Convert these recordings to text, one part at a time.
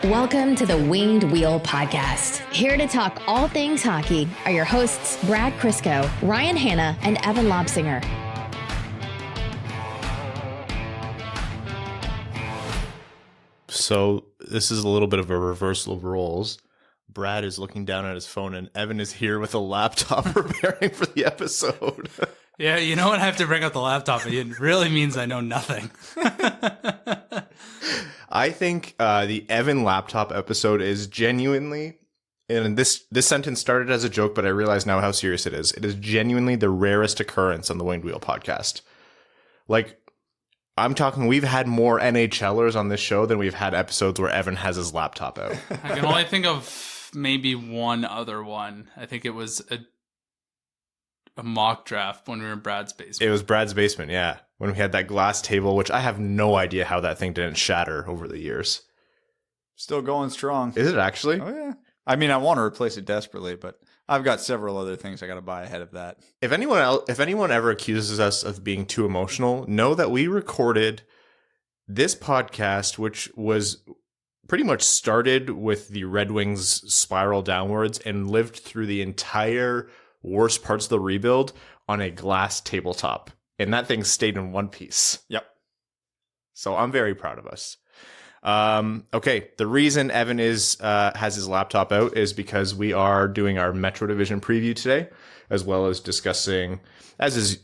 Welcome to the Winged Wheel Podcast. Here to talk all things hockey are your hosts, Brad Crisco, Ryan Hanna, and Evan Lobsinger. So this is a little bit of a reversal of roles. Brad is looking down at his phone and Evan is here with a laptop preparing for the episode. Yeah, you know what? I have to bring up the laptop. It really means I know nothing. I think the Evan laptop episode is genuinely, and this sentence started as a joke, but I realize now how serious it is. It is genuinely the rarest occurrence on the Winged Wheel podcast. Like, I'm talking, we've had more NHLers on this show than we've had episodes where Evan has his laptop out. I can only think of maybe one other one. I think it was a mock draft when we were in Brad's basement. It was Brad's basement, yeah. When we had that glass table, which I have no idea how that thing didn't shatter over the years. Still going strong. Is it actually? Oh, yeah. I mean, I want to replace it desperately, but I've got several other things I got to buy ahead of that. If anyone ever accuses us of being too emotional, know that we recorded this podcast, which was pretty much started with the Red Wings spiral downwards and lived through the entire worst parts of the rebuild on a glass tabletop. And that thing stayed in one piece. Yep. So I'm very proud of us. Okay, the reason Evan has his laptop out is because we are doing our Metro Division preview today, as well as discussing, as is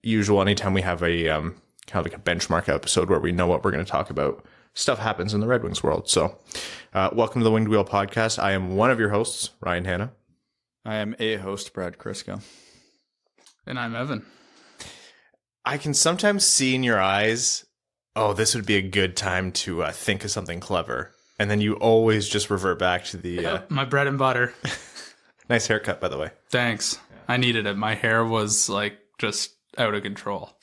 usual, anytime we have a kind of like a benchmark episode where we know what we're going to talk about, stuff happens in the Red Wings world. So welcome to the Winged Wheel Podcast. I am one of your hosts, Ryan Hanna. I am a host, Brad Crisco. And I'm Evan. I can sometimes see in your eyes, oh, this would be a good time to think of something clever. And then you always just revert back to the... my bread and butter. Nice haircut, by the way. Thanks. Yeah. I needed it. My hair was like just out of control.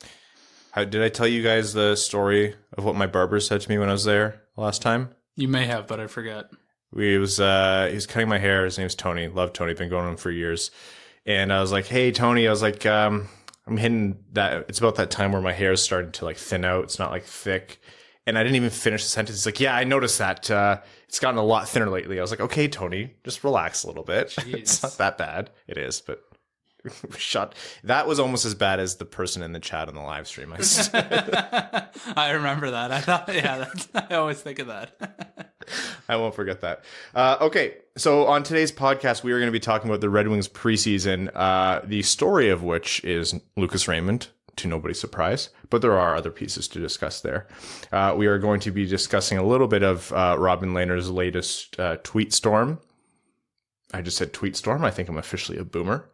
Did I tell you guys the story of what my barber said to me when I was there last time? You may have, but I forget. He was cutting my hair. His name's Tony. Love Tony. Been going to him for years. And I was like, hey, Tony. I was like, I'm hitting that. It's about that time where my hair is starting to like thin out. It's not like thick. And I didn't even finish the sentence. He's like, yeah, I noticed that. It's gotten a lot thinner lately. I was like, okay, Tony, just relax a little bit. It's not that bad. It is, but that was almost as bad as the person in the chat on the live stream. I remember that. I thought, I always think of that. I won't forget that. Okay, so on today's podcast, we are going to be talking about the Red Wings preseason, the story of which is Lucas Raymond, to nobody's surprise, but there are other pieces to discuss there. We are going to be discussing a little bit of Robin Lehner's latest tweet storm. I just said tweet storm. I think I'm officially a boomer.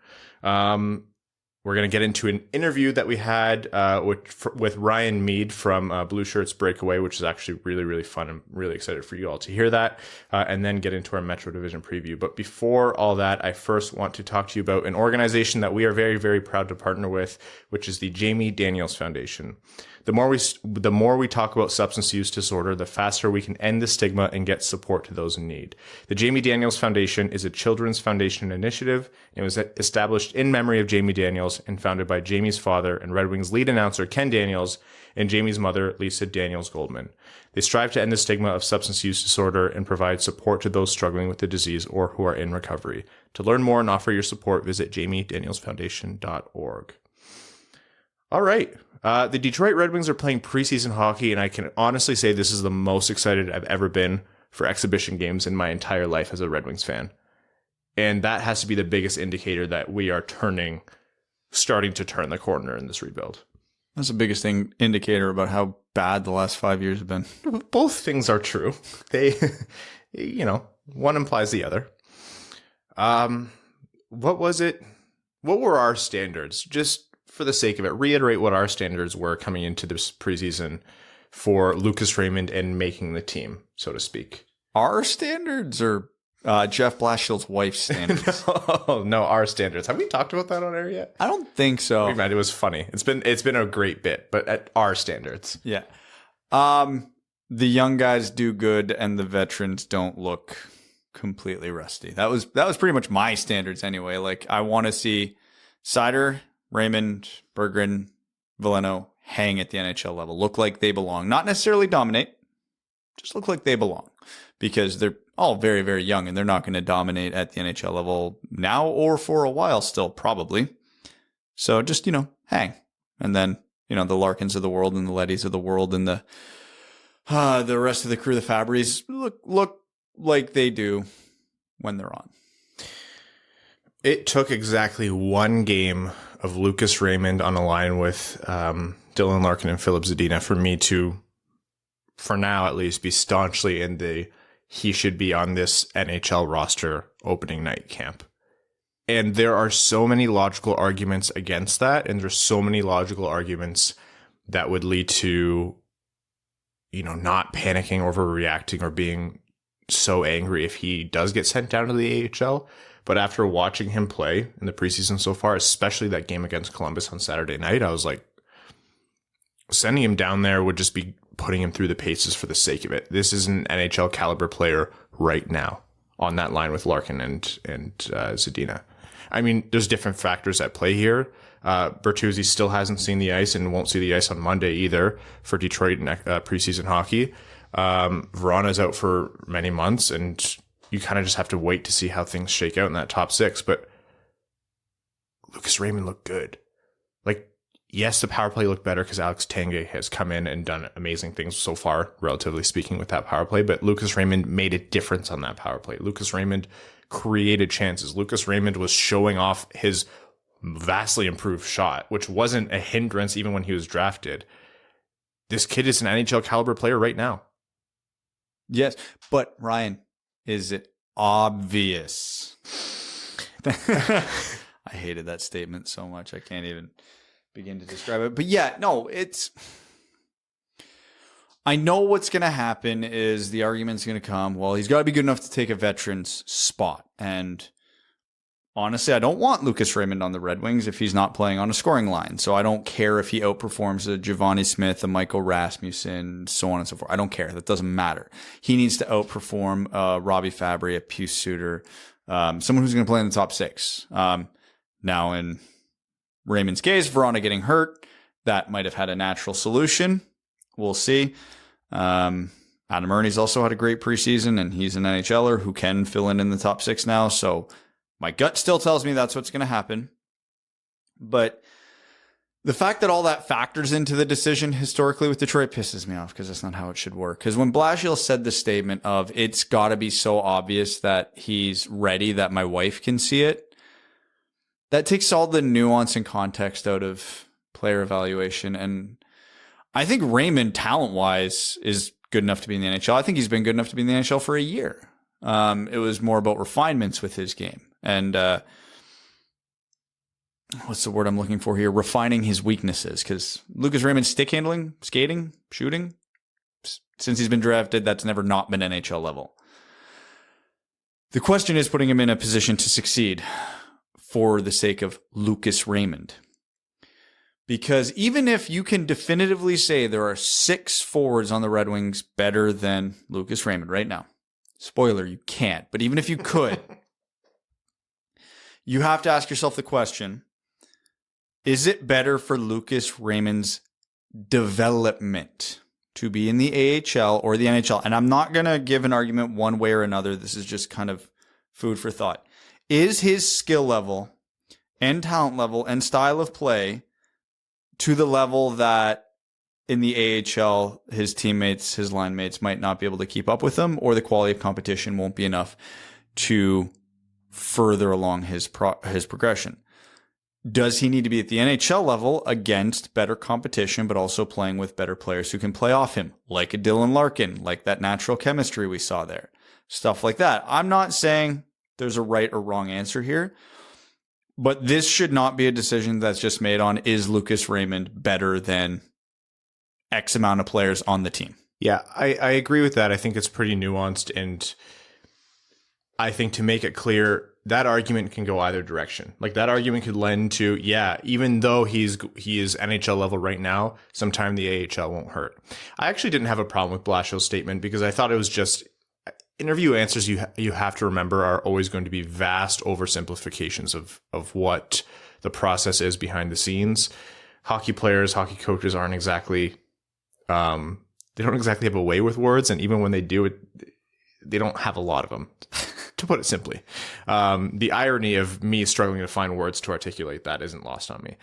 We're going to get into an interview that we had with Ryan Mead from Blue Shirts Breakaway, which is actually really, really fun. I'm really excited for you all to hear that, and then get into our Metro Division preview. But before all that, I first want to talk to you about an organization that we are very, very proud to partner with, which is the Jamie Daniels Foundation. The more we talk about substance use disorder, the faster we can end the stigma and get support to those in need. The Jamie Daniels Foundation is a children's foundation initiative. It was established in memory of Jamie Daniels and founded by Jamie's father and Red Wings lead announcer Ken Daniels and Jamie's mother, Lisa Daniels Goldman. They strive to end the stigma of substance use disorder and provide support to those struggling with the disease or who are in recovery. To learn more and offer your support, visit jamiedanielsfoundation.org. All right. The Detroit Red Wings are playing preseason hockey, and I can honestly say this is the most excited I've ever been for exhibition games in my entire life as a Red Wings fan. And that has to be the biggest indicator that we are starting to turn the corner in this rebuild. That's the biggest indicator about how bad the last 5 years have been. Both things are true. They, one implies the other. What was it? What were our standards? Just for the sake of it, reiterate what our standards were coming into this preseason for Lucas Raymond and making the team, so to speak. Our standards or Jeff Blashill's wife's standards? No, our standards. Have we talked about that on air yet? I don't think so. It was funny. It's been a great bit, but at our standards. Yeah. The young guys do good and the veterans don't look completely rusty. That was pretty much my standards anyway. Like, I want to see Seider, Raymond, Berggren, Veleno hang at the NHL level. Look like they belong. Not necessarily dominate, just look like they belong, because they're all very, very young and they're not going to dominate at the NHL level now or for a while still, probably. So just, hang. And then, the Larkins of the world and the Lettys of the world and the rest of the crew, the Fabries, look like they do when they're on. It took exactly one game of Lucas Raymond on a line with Dylan Larkin and Philip Zadina for me to, for now at least, be staunchly in the he should be on this NHL roster opening night camp. And there are so many logical arguments against that, and there's so many logical arguments that would lead to, not panicking, overreacting, or being so angry if he does get sent down to the AHL. But after watching him play in the preseason so far, especially that game against Columbus on Saturday night, I was like, sending him down there would just be putting him through the paces for the sake of it. This is an NHL caliber player right now on that line with Larkin and Zadina. I mean, there's different factors at play here. Bertuzzi still hasn't seen the ice and won't see the ice on Monday either for Detroit preseason hockey. Verana's out for many months, and you kind of just have to wait to see how things shake out in that top six. But Lucas Raymond looked good. Yes, the power play looked better because Alex Tanguay has come in and done amazing things so far, relatively speaking, with that power play. But Lucas Raymond made a difference on that power play. Lucas Raymond created chances. Lucas Raymond was showing off his vastly improved shot, which wasn't a hindrance even when he was drafted. This kid is an NHL caliber player right now. Yes, but Ryan, is it obvious? I hated that statement so much. I can't even begin to describe it. But yeah, no, I know what's going to happen is the argument's going to come, well, he's got to be good enough to take a veteran's spot. And honestly, I don't want Lucas Raymond on the Red Wings if he's not playing on a scoring line. So I don't care if he outperforms a Giovanni Smith, a Michael Rasmussen, so on and so forth. I don't care. That doesn't matter. He needs to outperform Robbie Fabry, a Pius Suter, someone who's going to play in the top six. Now, in Raymond's case, Verona getting hurt, that might have had a natural solution. We'll see. Adam Ernie's also had a great preseason, and he's an NHLer who can fill in the top six now. So my gut still tells me that's what's going to happen. But the fact that all that factors into the decision historically with Detroit pisses me off, because that's not how it should work. Because when Blashill said the statement of, it's got to be so obvious that he's ready that my wife can see it, that takes all the nuance and context out of player evaluation. And I think Raymond, talent-wise, is good enough to be in the NHL. I think he's been good enough to be in the NHL for a year. It was more about refinements with his game. And what's the word I'm looking for here? Refining his weaknesses. Because Lucas Raymond's stick handling, skating, shooting, since he's been drafted, that's never not been NHL level. The question is putting him in a position to succeed for the sake of Lucas Raymond. Because even if you can definitively say there are 6 forwards on the Red Wings better than Lucas Raymond right now, spoiler, you can't, but even if you could, you have to ask yourself the question, is it better for Lucas Raymond's development to be in the AHL or the NHL? And I'm not going to give an argument one way or another. This is just kind of food for thought. Is his skill level and talent level and style of play to the level that in the AHL, his teammates, his line mates might not be able to keep up with him, or the quality of competition won't be enough to further along his progression? Does he need to be at the NHL level against better competition, but also playing with better players who can play off him, like a Dylan Larkin, like that natural chemistry we saw there? Stuff like that. I'm not saying there's a right or wrong answer here, but this should not be a decision that's just made on, is Lucas Raymond better than X amount of players on the team? Yeah, I agree with that. I think it's pretty nuanced, and I think to make it clear, that argument can go either direction. Like, that argument could lend to, yeah, even though he is NHL level right now, sometime the AHL won't hurt. I actually didn't have a problem with Blashill's statement, because I thought it was just, interview answers you have to remember are always going to be vast oversimplifications of what the process is behind the scenes. Hockey players, hockey coaches aren't exactly they don't exactly have a way with words, and even when they do it, they don't have a lot of them, to put it simply. The irony of me struggling to find words to articulate that isn't lost on me.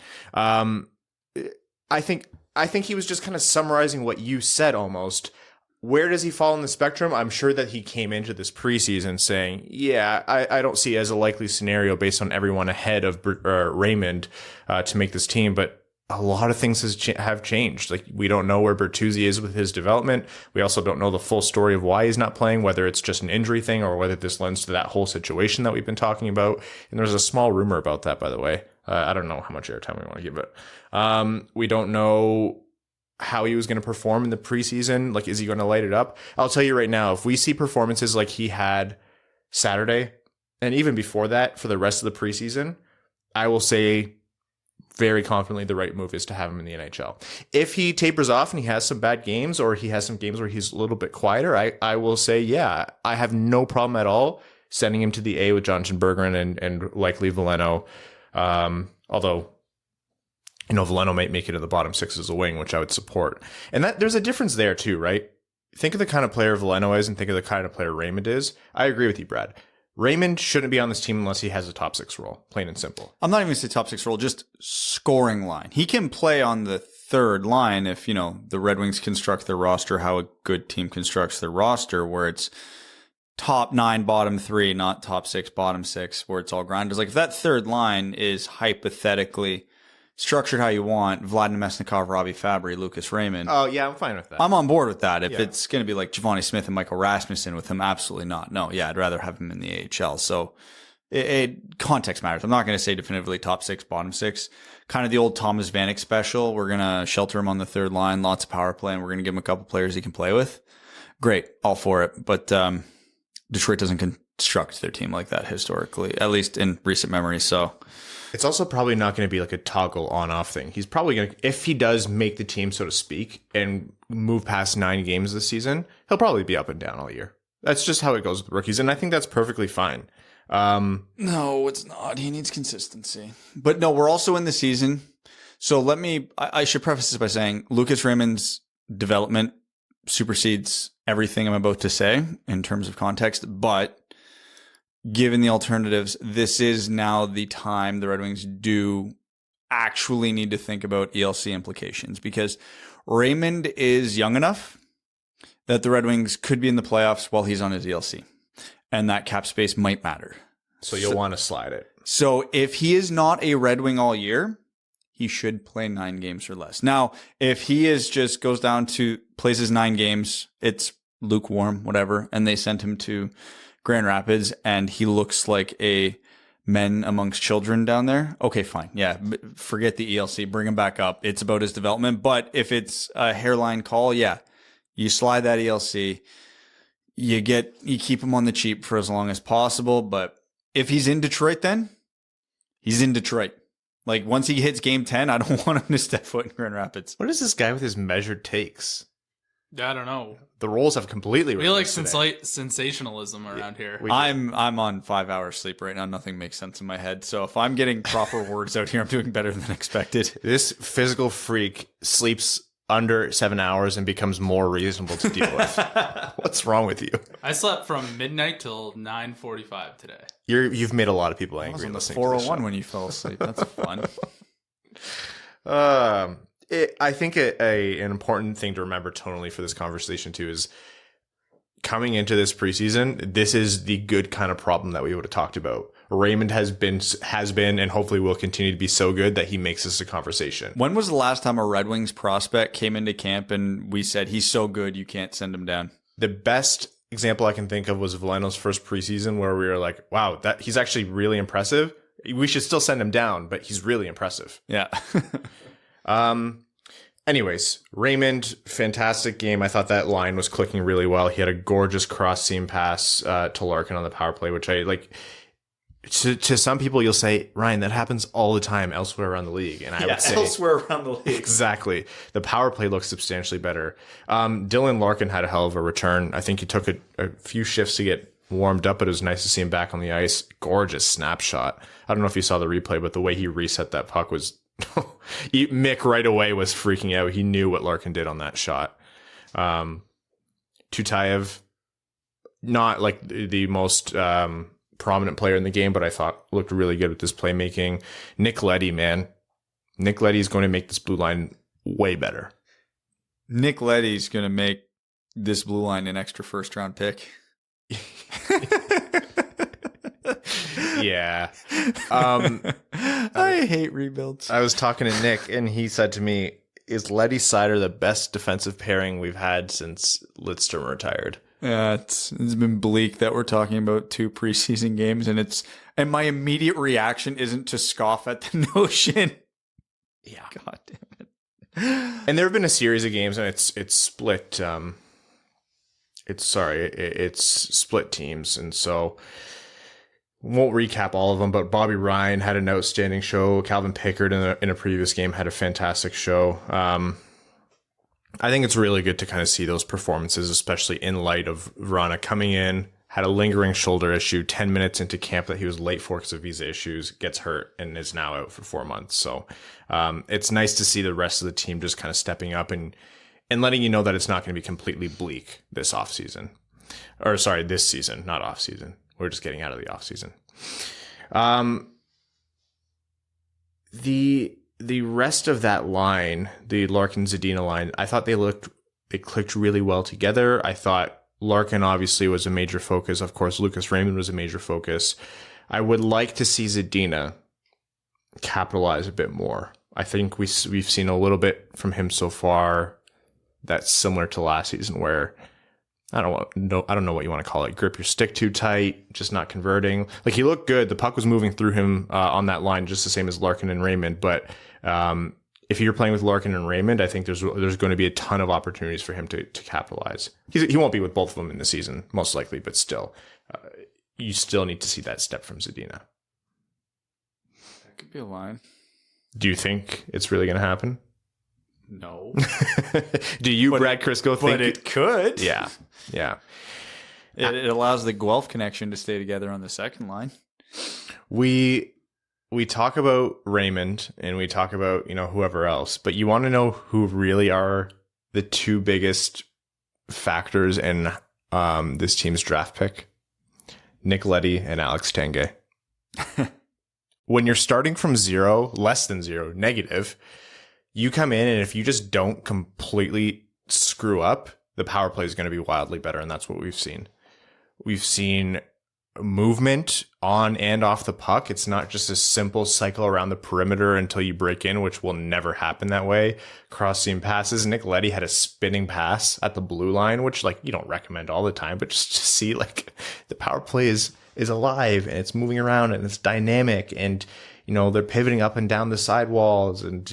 I think he was just kind of summarizing what you said almost. Where does he fall in the spectrum? I'm sure that he came into this preseason saying, yeah, I don't see it as a likely scenario based on everyone ahead of Raymond to make this team. But a lot of things have changed. Like, we don't know where Bertuzzi is with his development. We also don't know the full story of why he's not playing, whether it's just an injury thing or whether this lends to that whole situation that we've been talking about. And there's a small rumor about that, by the way. I don't know how much airtime we want to give it. We don't know how he was going to perform in the preseason. Like, is he going to light it up? I'll tell you right now, if we see performances like he had Saturday, and even before that for the rest of the preseason, I will say very confidently the right move is to have him in the NHL. If he tapers off and he has some bad games, or he has some games where he's a little bit quieter, I will say, yeah, I have no problem at all sending him to the A with Jonathan Berggren and likely Veleno. Although, Veleno might make it to the bottom six as a wing, which I would support. And that there's a difference there too, right? Think of the kind of player Veleno is and think of the kind of player Raymond is. I agree with you, Brad. Raymond shouldn't be on this team unless he has a top six role, plain and simple. I'm not even going to say top six role, just scoring line. He can play on the third line if, the Red Wings construct their roster how a good team constructs their roster, where it's top 9, bottom 3, not top 6, bottom 6, where it's all grinders. Like, if that third line is hypothetically structured how you want, Vladimir Mesnikov, Robbie Fabry, Lucas Raymond. Oh, yeah, I'm fine with that. I'm on board with that. If it's going to be like Giovanni Smith and Michael Rasmussen with him, absolutely not. No, yeah, I'd rather have him in the AHL. So context matters. I'm not going to say definitively top 6, bottom 6. Kind of the old Thomas Vanek special. We're going to shelter him on the third line, lots of power play, and we're going to give him a couple players he can play with. Great, all for it. But Detroit doesn't construct their team like that historically, at least in recent memory. So it's also probably not going to be like a toggle on-off thing. He's probably going to, if he does make the team, so to speak, and move past 9 games this season, he'll probably be up and down all year. That's just how it goes with rookies, and I think that's perfectly fine. No, it's not. He needs consistency. But no, we're also in the season. So I should preface this by saying Lucas Raymond's development supersedes everything I'm about to say in terms of context, but given the alternatives, this is now the time the Red Wings do actually need to think about ELC implications, because Raymond is young enough that the Red Wings could be in the playoffs while he's on his ELC, and that cap space might matter. So you'll want to slide it. So if he is not a Red Wing all year, he should play 9 games or less. Now, if he goes down to plays his 9 games, it's lukewarm, whatever, and they sent him to Grand Rapids and he looks like a men amongst children down there. Okay, fine. Yeah. Forget the ELC, bring him back up. It's about his development. But if it's a hairline call, yeah, you slide that ELC, you keep him on the cheap for as long as possible. But if he's in Detroit, then he's in Detroit. Like, once he hits game 10, I don't want him to step foot in Grand Rapids. What is this guy with his measured takes? I don't know. The roles have completely reversed. We like sensationalism around here. I'm on 5 hours sleep right now. Nothing makes sense in my head. So if I'm getting proper words out here, I'm doing better than expected. This physical freak sleeps under 7 hours and becomes more reasonable to deal with. What's wrong with you? I slept from midnight till 9:45 today. You've made a lot of people angry. I was on the 401 when you fell asleep. That's fun. I think an important thing to remember tonally for this conversation too is coming into this preseason, this is the good kind of problem that we would have talked about. Raymond has been, and hopefully will continue to be so good that he makes this a conversation. When was the last time a Red Wings prospect came into camp and we said, he's so good, you can't send him down? The best example I can think of was Veleno's first preseason, where we were like, wow, that he's actually really impressive. We should still send him down, but he's really impressive. Yeah. Anyways, Raymond, fantastic game. I thought that line was clicking really well. He had a gorgeous cross seam pass to Larkin on the power play, which I like. To some people, you'll say, Ryan, that happens all the time elsewhere around the league. And I would say elsewhere around the league. Exactly. The power play looks substantially better. Dylan Larkin had a hell of a return. I think he took a few shifts to get warmed up, but it was nice to see him back on the ice. Gorgeous snapshot. I don't know if you saw the replay, but the way he reset that puck was Mick right away was freaking out. He knew what Larkin did on that shot. Tutayev, not like the most prominent player in the game, but I thought looked really good with this playmaking. Nick Leddy, man. Nick Leddy is going to make this blue line way better. Nick Leddy's going to make this blue line an extra first-round pick. Yeah. I hate rebuilds. I was talking to Nick, and he said to me, is Leddy Sider the best defensive pairing we've had since Lidstrom retired? Yeah, it's been bleak that we're talking about 2 preseason games, and my immediate reaction isn't to scoff at the notion. Yeah. God damn it. And there have been a series of games, and it's split. It's split teams, and so won't recap all of them. But Bobby Ryan had an outstanding show. Calvin Pickard in a previous game had a fantastic show. I think it's really good to kind of see those performances, especially in light of Vrana coming in, had a lingering shoulder issue 10 minutes into camp that he was late for because of visa issues, gets hurt, and is now out for 4 months. So it's nice to see the rest of the team just kind of stepping up and letting you know that it's not going to be completely bleak this offseason. Or sorry, this season, not offseason. We're just getting out of the offseason. The rest of that line, the Larkin-Zadina line, I thought they clicked really well together. I thought Larkin obviously was a major focus. Of course, Lucas Raymond was a major focus. I would like to see Zadina capitalize a bit more. I think we've seen a little bit from him so far that's similar to last season, where I don't know what you want to call it. Grip your stick too tight, just not converting. Like, he looked good. The puck was moving through him on that line, just the same as Larkin and Raymond. But if you're playing with Larkin and Raymond, I think there's going to be a ton of opportunities for him to capitalize. He won't be with both of them in the season, most likely, but still, you still need to see that step from Zadina. That could be a line. Do you think it's really going to happen? No. Do you, Brad Crisco, think? But it could. Yeah. It allows the Guelph connection to stay together on the second line. We talk about Raymond and we talk about, whoever else, but you want to know who really are the 2 biggest factors in this team's draft pick? Nick Leddy and Alex Tanguay. When you're starting from 0, less than 0, negative, you come in, and if you just don't completely screw up, the power play is going to be wildly better, and that's what we've seen. We've seen movement on and off the puck. It's not just a simple cycle around the perimeter until you break in, which will never happen that way. Cross-seam passes. Nick Leddy had a spinning pass at the blue line, which you don't recommend all the time, but just to see the power play is alive, and it's moving around, and it's dynamic, and they're pivoting up and down the sidewalls, and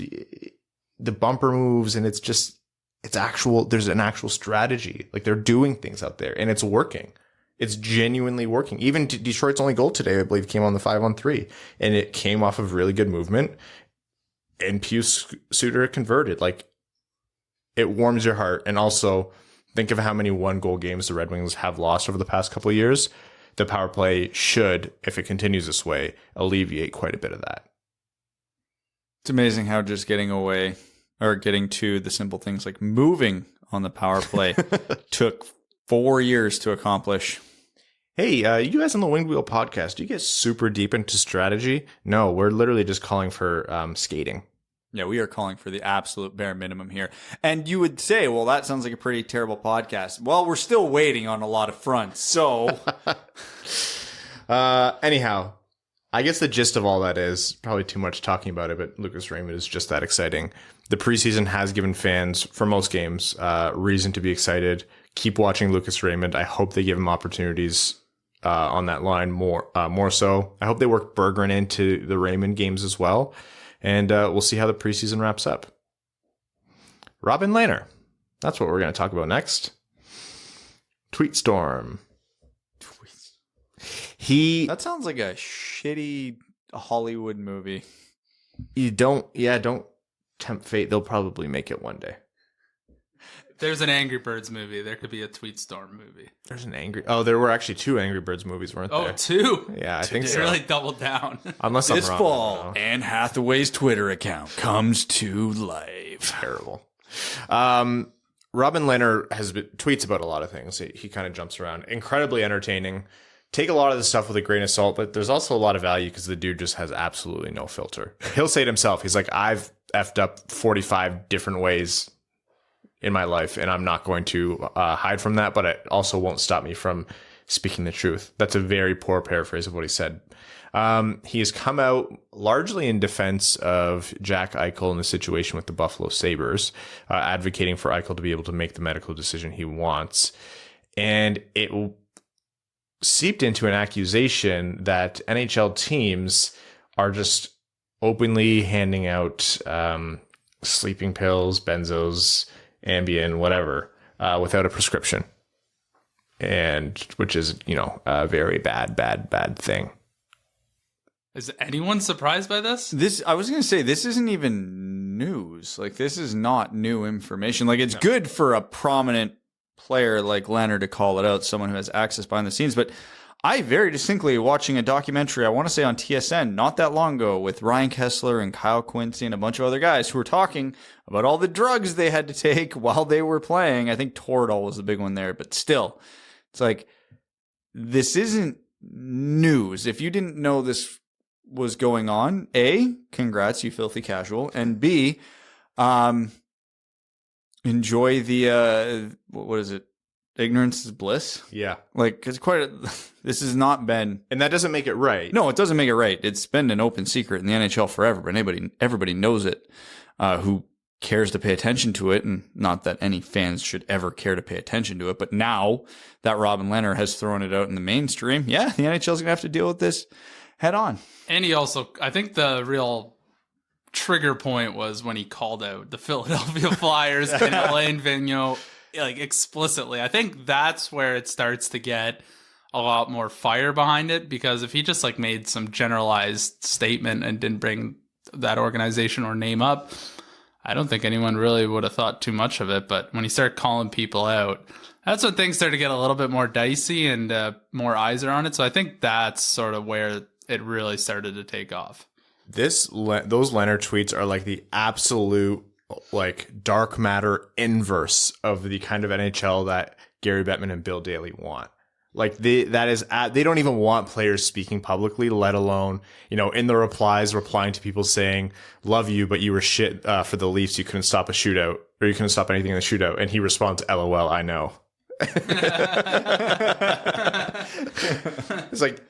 the bumper moves, and there's an actual strategy. They're doing things out there, and it's working. It's genuinely working. Even Detroit's only goal today, I believe, came on the 5-on-3, and it came off of really good movement, and Pius Suter converted. It warms your heart. And also, think of how many 1-goal games the Red Wings have lost over the past couple of years. The power play should, if it continues this way, alleviate quite a bit of that. It's amazing how just getting to the simple things like moving on the power play took 4 years to accomplish. Hey, you guys on the Winged Wheel podcast, do you get super deep into strategy? No, we're literally just calling for skating. Yeah, we are calling for the absolute bare minimum here. And you would say, well, that sounds like a pretty terrible podcast. Well, we're still waiting on a lot of fronts, so... Anyhow, I guess the gist of all that is probably too much talking about it, but Lucas Raymond is just that exciting. The preseason has given fans, for most games, reason to be excited. Keep watching Lucas Raymond. I hope they give him opportunities on that line more so. I hope they work Berggren into the Raymond games as well. And we'll see how the preseason wraps up. Robin Lehner. That's what we're going to talk about next. Tweet Storm. That sounds like a shitty Hollywood movie. Don't tempt fate. They'll probably make it one day. There's an Angry Birds movie. There could be a Tweet Storm movie. There were actually 2 Angry Birds movies, weren't there? Oh, 2? Yeah, I think so. They really doubled down. Unless I'm this wrong. fall, Anne Hathaway's Twitter account comes to life. Terrible. Robin Lehner tweets about a lot of things. He kind of jumps around. Incredibly entertaining. Take a lot of the stuff with a grain of salt, but there's also a lot of value because the dude just has absolutely no filter. He'll say it himself. He's like, I've effed up 45 different ways in my life, and I'm not going to hide from that, but it also won't stop me from speaking the truth. That's a very poor paraphrase of what he said. He has come out largely in defense of Jack Eichel in the situation with the Buffalo Sabres, advocating for Eichel to be able to make the medical decision he wants. And it seeped into an accusation that NHL teams are just openly handing out sleeping pills, benzos, Ambien, whatever, without a prescription. And which is, a very bad thing. Is anyone surprised by this? I was going to say, this isn't even news. Like, this is not new information. Like, it's good for a prominent player like Leonard to call it out, someone who has access behind the scenes. But I very distinctly watching a documentary, I want to say on TSN, not that long ago, with Ryan Kessler and Kyle Quincy and a bunch of other guys who were talking about all the drugs they had to take while they were playing. I think Toradol was the big one there, but still, it's like, this isn't news. If you didn't know this was going on, A, congrats, you filthy casual, and B, enjoy the what is it? Ignorance is bliss. Yeah, like it's this has not been, and that doesn't make it right. No, it doesn't make it right. It's been an open secret in the NHL forever, but everybody knows it. Who cares to pay attention to it? And not that any fans should ever care to pay attention to it, but now that Robin Lehner has thrown it out in the mainstream, the NHL is gonna have to deal with this head on. And he also, I think the real trigger point was when he called out the Philadelphia Flyers and Alain Vigneault, like, explicitly. I think that's where it starts to get a lot more fire behind it, because if he just like made some generalized statement and didn't bring that organization or name up, I don't think anyone really would have thought too much of it. But when he started calling people out, that's when things started to get a little bit more dicey and more eyes are on it. So I think that's sort of where it really started to take off. Those Leonard tweets are like the absolute dark matter inverse of the kind of NHL that Gary Bettman and Bill Daly want. Like they don't even want players speaking publicly, let alone, in the replies, replying to people saying, love you, but you were shit for the Leafs. You couldn't stop a shootout, or you couldn't stop anything in the shootout. And he responds, LOL, I know. It's like,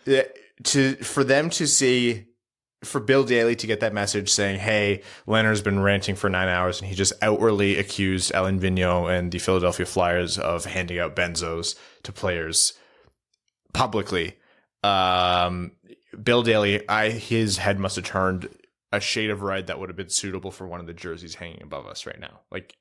for Bill Daly to get that message saying, hey, Leonard's been ranting for 9 hours and he just outwardly accused Alain Vigneault and the Philadelphia Flyers of handing out benzos to players publicly. Bill Daly, his head must have turned a shade of red that would have been suitable for one of the jerseys hanging above us right now. Like,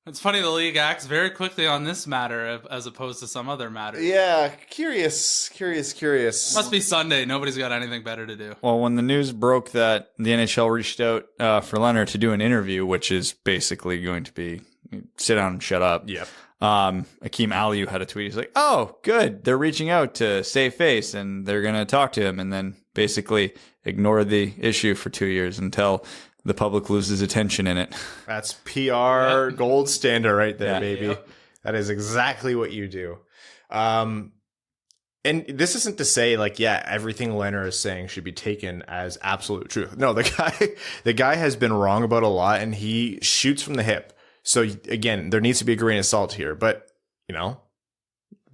it's funny, the league acts very quickly on this matter as opposed to some other matters. Yeah, curious. Must be Sunday. Nobody's got anything better to do. Well, when the news broke that the NHL reached out for Leonard to do an interview, which is basically going to be sit down and shut up. Yep. Akeem Aliu had a tweet. He's like, oh, good. They're reaching out to save face and they're going to talk to him, and then basically ignore the issue for 2 years until the public loses attention in it. That's PR gold standard right there, baby. Yep. That is exactly what you do. And this isn't to say everything Leonard is saying should be taken as absolute truth. No, the guy has been wrong about a lot, and he shoots from the hip. So again, there needs to be a grain of salt here, but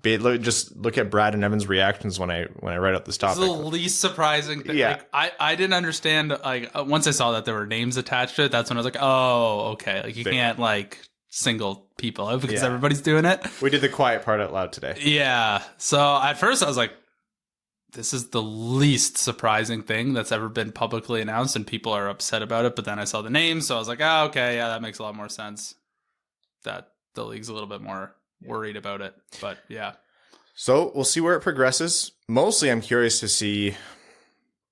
just look at Brad and Evan's reactions when I write out this topic. It's the least surprising thing. Yeah. I didn't understand, once I saw that there were names attached to it, that's when I was like, oh, okay. Like, you can't single people out because everybody's doing it. We did the quiet part out loud today. Yeah. So at first I was like, this is the least surprising thing that's ever been publicly announced, and people are upset about it. But then I saw the names, so I was like, oh, okay, yeah, that makes a lot more sense. That the league's a little bit more worried about it. But yeah. So we'll see where it progresses. Mostly I'm curious to see.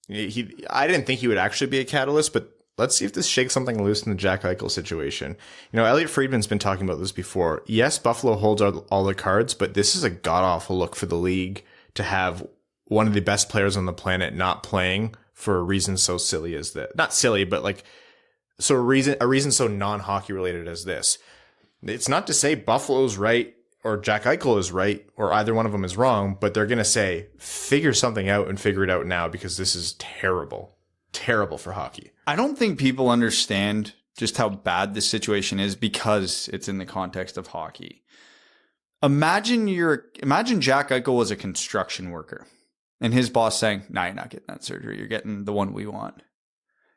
I didn't think he would actually be a catalyst, but let's see if this shakes something loose in the Jack Eichel situation. Elliot Friedman's been talking about this before. Yes, Buffalo holds all the cards, but this is a god-awful look for the league to have one of the best players on the planet not playing for a reason so silly as that. Not silly, but So a reason so non-hockey related as this. It's not to say Buffalo's right or Jack Eichel is right or either one of them is wrong, but they're going to say, figure something out and figure it out now because this is terrible. Terrible for hockey. I don't think people understand just how bad this situation is because it's in the context of hockey. Imagine Jack Eichel was a construction worker and his boss saying, "No, you're not getting that surgery. You're getting the one we want."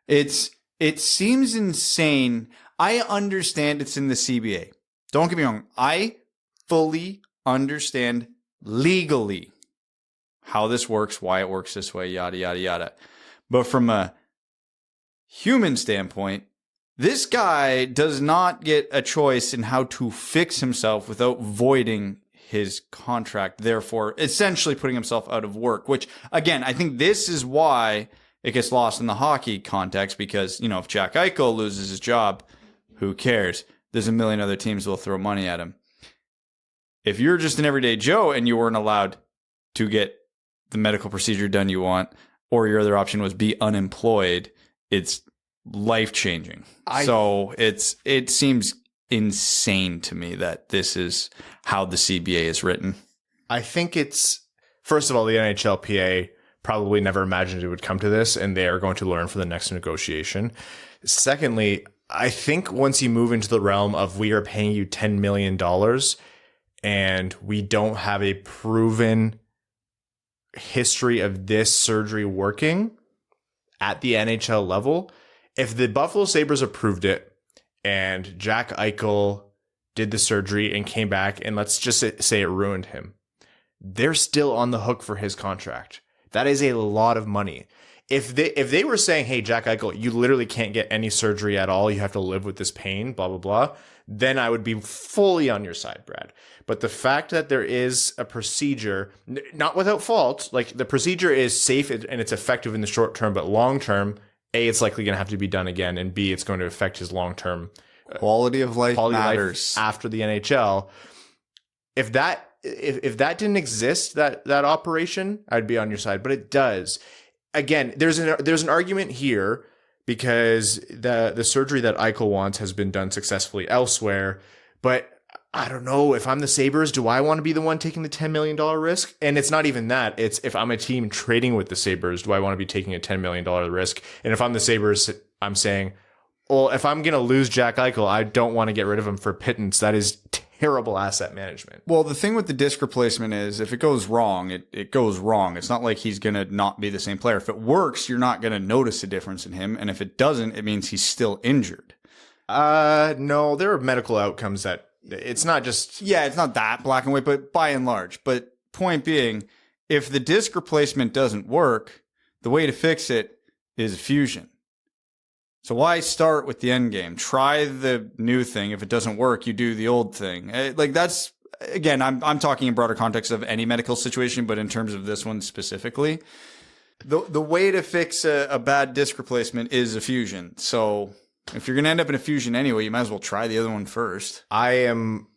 It seems insane. I understand it's in the CBA. Don't get me wrong. I fully understand legally how this works, why it works this way, yada, yada, yada. But from a human standpoint, this guy does not get a choice in how to fix himself without voiding his contract, therefore essentially putting himself out of work, which, again, I think this is why it gets lost in the hockey context because, if Jack Eichel loses his job, who cares? There's a million other teams that will throw money at him. If you're just an everyday Joe and you weren't allowed to get the medical procedure done you want, or your other option was be unemployed, it's life-changing. So it seems insane to me that this is how the CBA is written. I think it's, first of all, the NHLPA probably never imagined it would come to this, and they are going to learn for the next negotiation. Secondly, I think once you move into the realm of we are paying you $10 million and we don't have a proven history of this surgery working at the NHL level, if the Buffalo Sabres approved it and Jack Eichel did the surgery and came back and let's just say it ruined him, they're still on the hook for his contract. That is a lot of money. If they were saying, hey, Jack Eichel, you literally can't get any surgery at all, you have to live with this pain, blah, blah, blah, then I would be fully on your side, Brad. But the fact that there is a procedure, not without fault, like the procedure is safe and it's effective in the short term, but long term, A, it's likely going to have to be done again, and B, it's going to affect his long term quality of life matters after the NHL. If that didn't exist, that operation, I'd be on your side, but it does. Again, there's an argument here because the surgery that Eichel wants has been done successfully elsewhere, but I don't know. If I'm the Sabres, do I want to be the one taking the $10 million risk? And it's not even that. It's if I'm a team trading with the Sabres, do I want to be taking a $10 million risk? And if I'm the Sabres, I'm saying, well, if I'm going to lose Jack Eichel, I don't want to get rid of him for pittance. That is terrible asset management. Well, the thing with the disc replacement is if it goes wrong, it goes wrong. It's not like he's going to not be the same player. If it works, you're not going to notice a difference in him. And if it doesn't, it means he's still injured. No, there are medical outcomes that it's not just... Yeah, it's not that black and white, but by and large. But point being, if the disc replacement doesn't work, the way to fix it is fusion. So why start with the end game? Try the new thing. If it doesn't work, you do the old thing. Like that's, again, I'm talking in broader context of any medical situation, but in terms of this one specifically, the way to fix a bad disc replacement is a fusion. So if you're going to end up in a fusion anyway, you might as well try the other one first. I am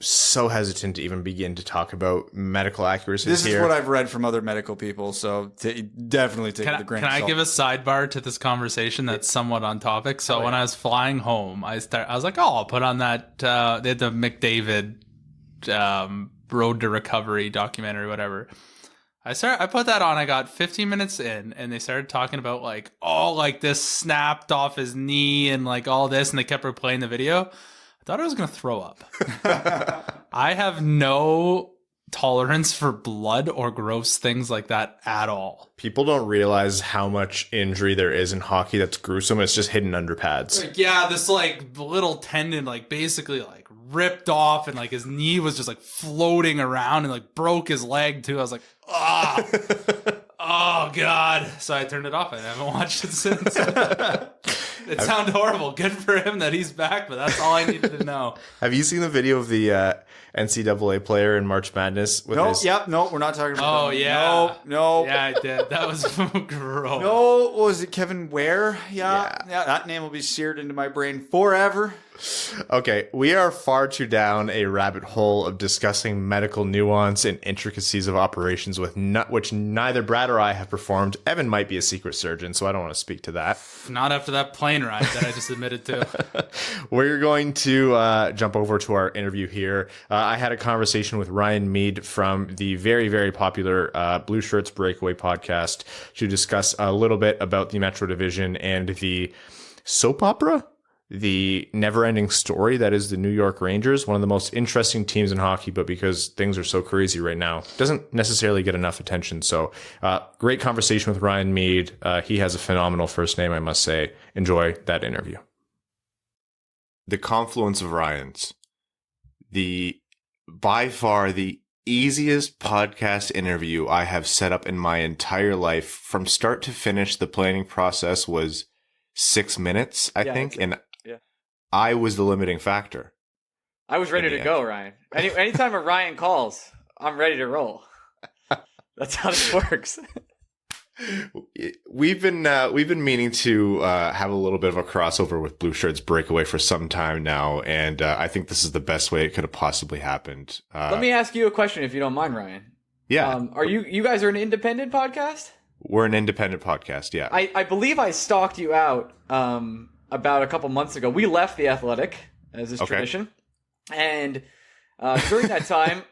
so hesitant to even begin to talk about medical accuracy. This is what I've read from other medical people, so definitely take the grain of salt. Can I give a sidebar to this conversation that's somewhat on topic? So when I was flying home, I was like, I'll put on that, they had the McDavid Road to Recovery documentary, whatever. I put that on, I got 15 minutes in, and they started talking about this snapped off his knee and like all this, and they kept replaying the video. I thought I was going to throw up. I have no tolerance for blood or gross things like that at all. People don't realize how much injury there is in hockey that's gruesome. It's just hidden under pads. Like, yeah, this like little tendon like basically like ripped off, and like his knee was just like floating around and like broke his leg too. I was like, oh God. So I turned it off. I haven't watched it since. It sounded horrible. Good for him that he's back, but that's all I needed to know. Have you seen the video of the NCAA player in March Madness? With we're not talking about that. Yeah. No. Yeah, I did. That was gross. No, was it Kevin Ware? Yeah, that name will be seared into my brain forever. Okay, we are far too down a rabbit hole of discussing medical nuance and intricacies of operations which neither Brad or I have performed. Evan might be a secret surgeon, so I don't want to speak to that. Not after that plane ride that I just admitted to. We're going to jump over to our interview here. I had a conversation with Ryan Mead from the very, very popular Blue Shirts Breakaway podcast to discuss a little bit about the Metro Division and the soap opera, the never-ending story that is the New York Rangers, one of the most interesting teams in hockey, but because things are so crazy right now, doesn't necessarily get enough attention. So great conversation with Ryan Mead. He has a phenomenal first name, I must say. Enjoy that interview. The confluence of Ryans, by far the easiest podcast interview I have set up in my entire life. From start to finish, the planning process was 6 minutes, I think, and I was the limiting factor. I was ready to go, Ryan. Anytime a Ryan calls, I'm ready to roll. That's how this works. We've been meaning to have a little bit of a crossover with Blue Shirts Breakaway for some time now, and I think this is the best way it could have possibly happened. Let me ask you a question, if you don't mind, Ryan. Yeah. Are you guys are an independent podcast? We're an independent podcast, yeah. I believe I stalked you out about a couple months ago. We left The Athletic, as is tradition. And during that time,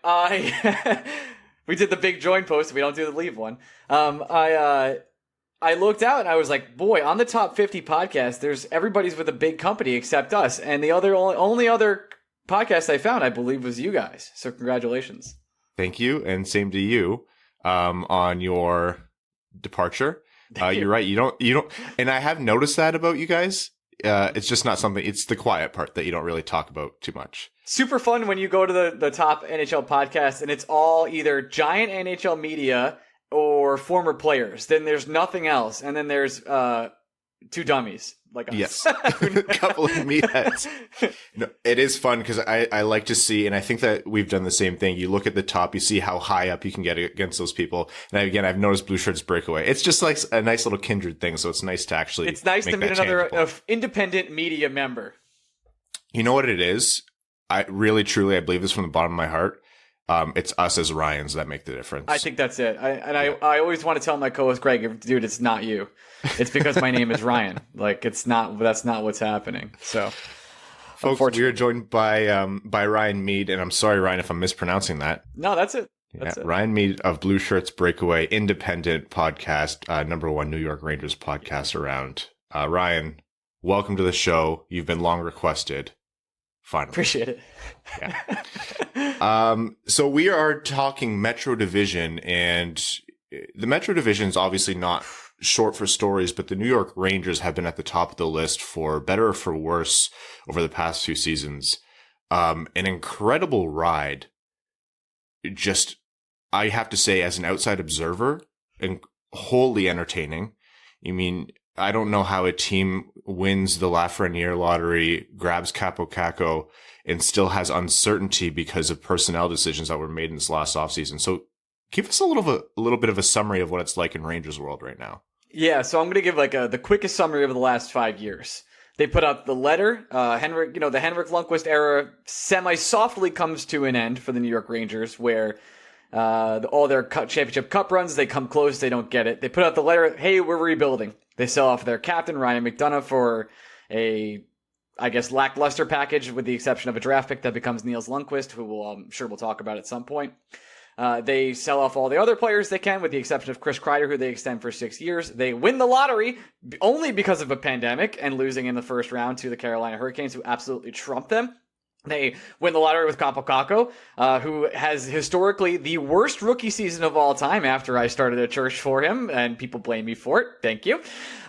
we did the big join post. We don't do the leave one. I looked out and I was like, boy, on the top 50 podcasts, everybody's with a big company except us. And the only other podcast I found, I believe, was you guys. So congratulations. Thank you. And same to you on your departure. You're right. You don't. And I have noticed that about you guys. It's just not something. It's the quiet part that you don't really talk about too much. Super fun when you go to the top NHL podcast and it's all either giant NHL media or former players. Then there's nothing else, and then there's two dummies like us. Yes, a couple of meatheads. No, it is fun because I like to see, and I think that we've done the same thing. You look at the top, you see how high up you can get against those people. And again, I've noticed Blue Shirts Breakaway. It's just like a nice little kindred thing. So it's nice to actually. It's nice to meet another independent media member. You know what it is? I really, truly, I believe this from the bottom of my heart. It's us as Ryans that make the difference. I think that's it. I always want to tell my co-host Greg, dude, it's not you. It's because my name is Ryan. Like that's not what's happening. So, folks, we are joined by Ryan Mead, and I'm sorry, Ryan, if I'm mispronouncing that. No, that's it. That's it. Ryan Mead of Blue Shirts Breakaway, independent podcast, #1 New York Rangers podcast around. Ryan, welcome to the show. You've been long requested. Finally. Appreciate it. Yeah. So we are talking Metro Division, and the Metro Division is obviously not short for stories, but the New York Rangers have been at the top of the list for better or for worse over the past few seasons. An incredible ride. Just, I have to say, as an outside observer, and wholly entertaining. I mean, I don't know how a team wins the Lafreniere lottery, grabs Capo Caco, and still has uncertainty because of personnel decisions that were made in this last offseason. So give us a little bit of a summary of what it's like in Rangers world right now. Yeah, so I'm going to give like the quickest summary of the last 5 years. They put out the letter. The Henrik Lundqvist era semi-softly comes to an end for the New York Rangers, where all their championship cup runs, they come close, they don't get it. They put out the letter, hey, we're rebuilding. They sell off their captain, Ryan McDonough, for a, I guess, lackluster package, with the exception of a draft pick that becomes Niels Lundqvist, who I'm sure we'll talk about at some point. They sell off all the other players they can, with the exception of Chris Kreider, who they extend for 6 years. They win the lottery only because of a pandemic and losing in the first round to the Carolina Hurricanes, who absolutely trumped them. They win the lottery with Capo Caco, who has historically the worst rookie season of all time after I started a church for him, and people blame me for it. Thank you.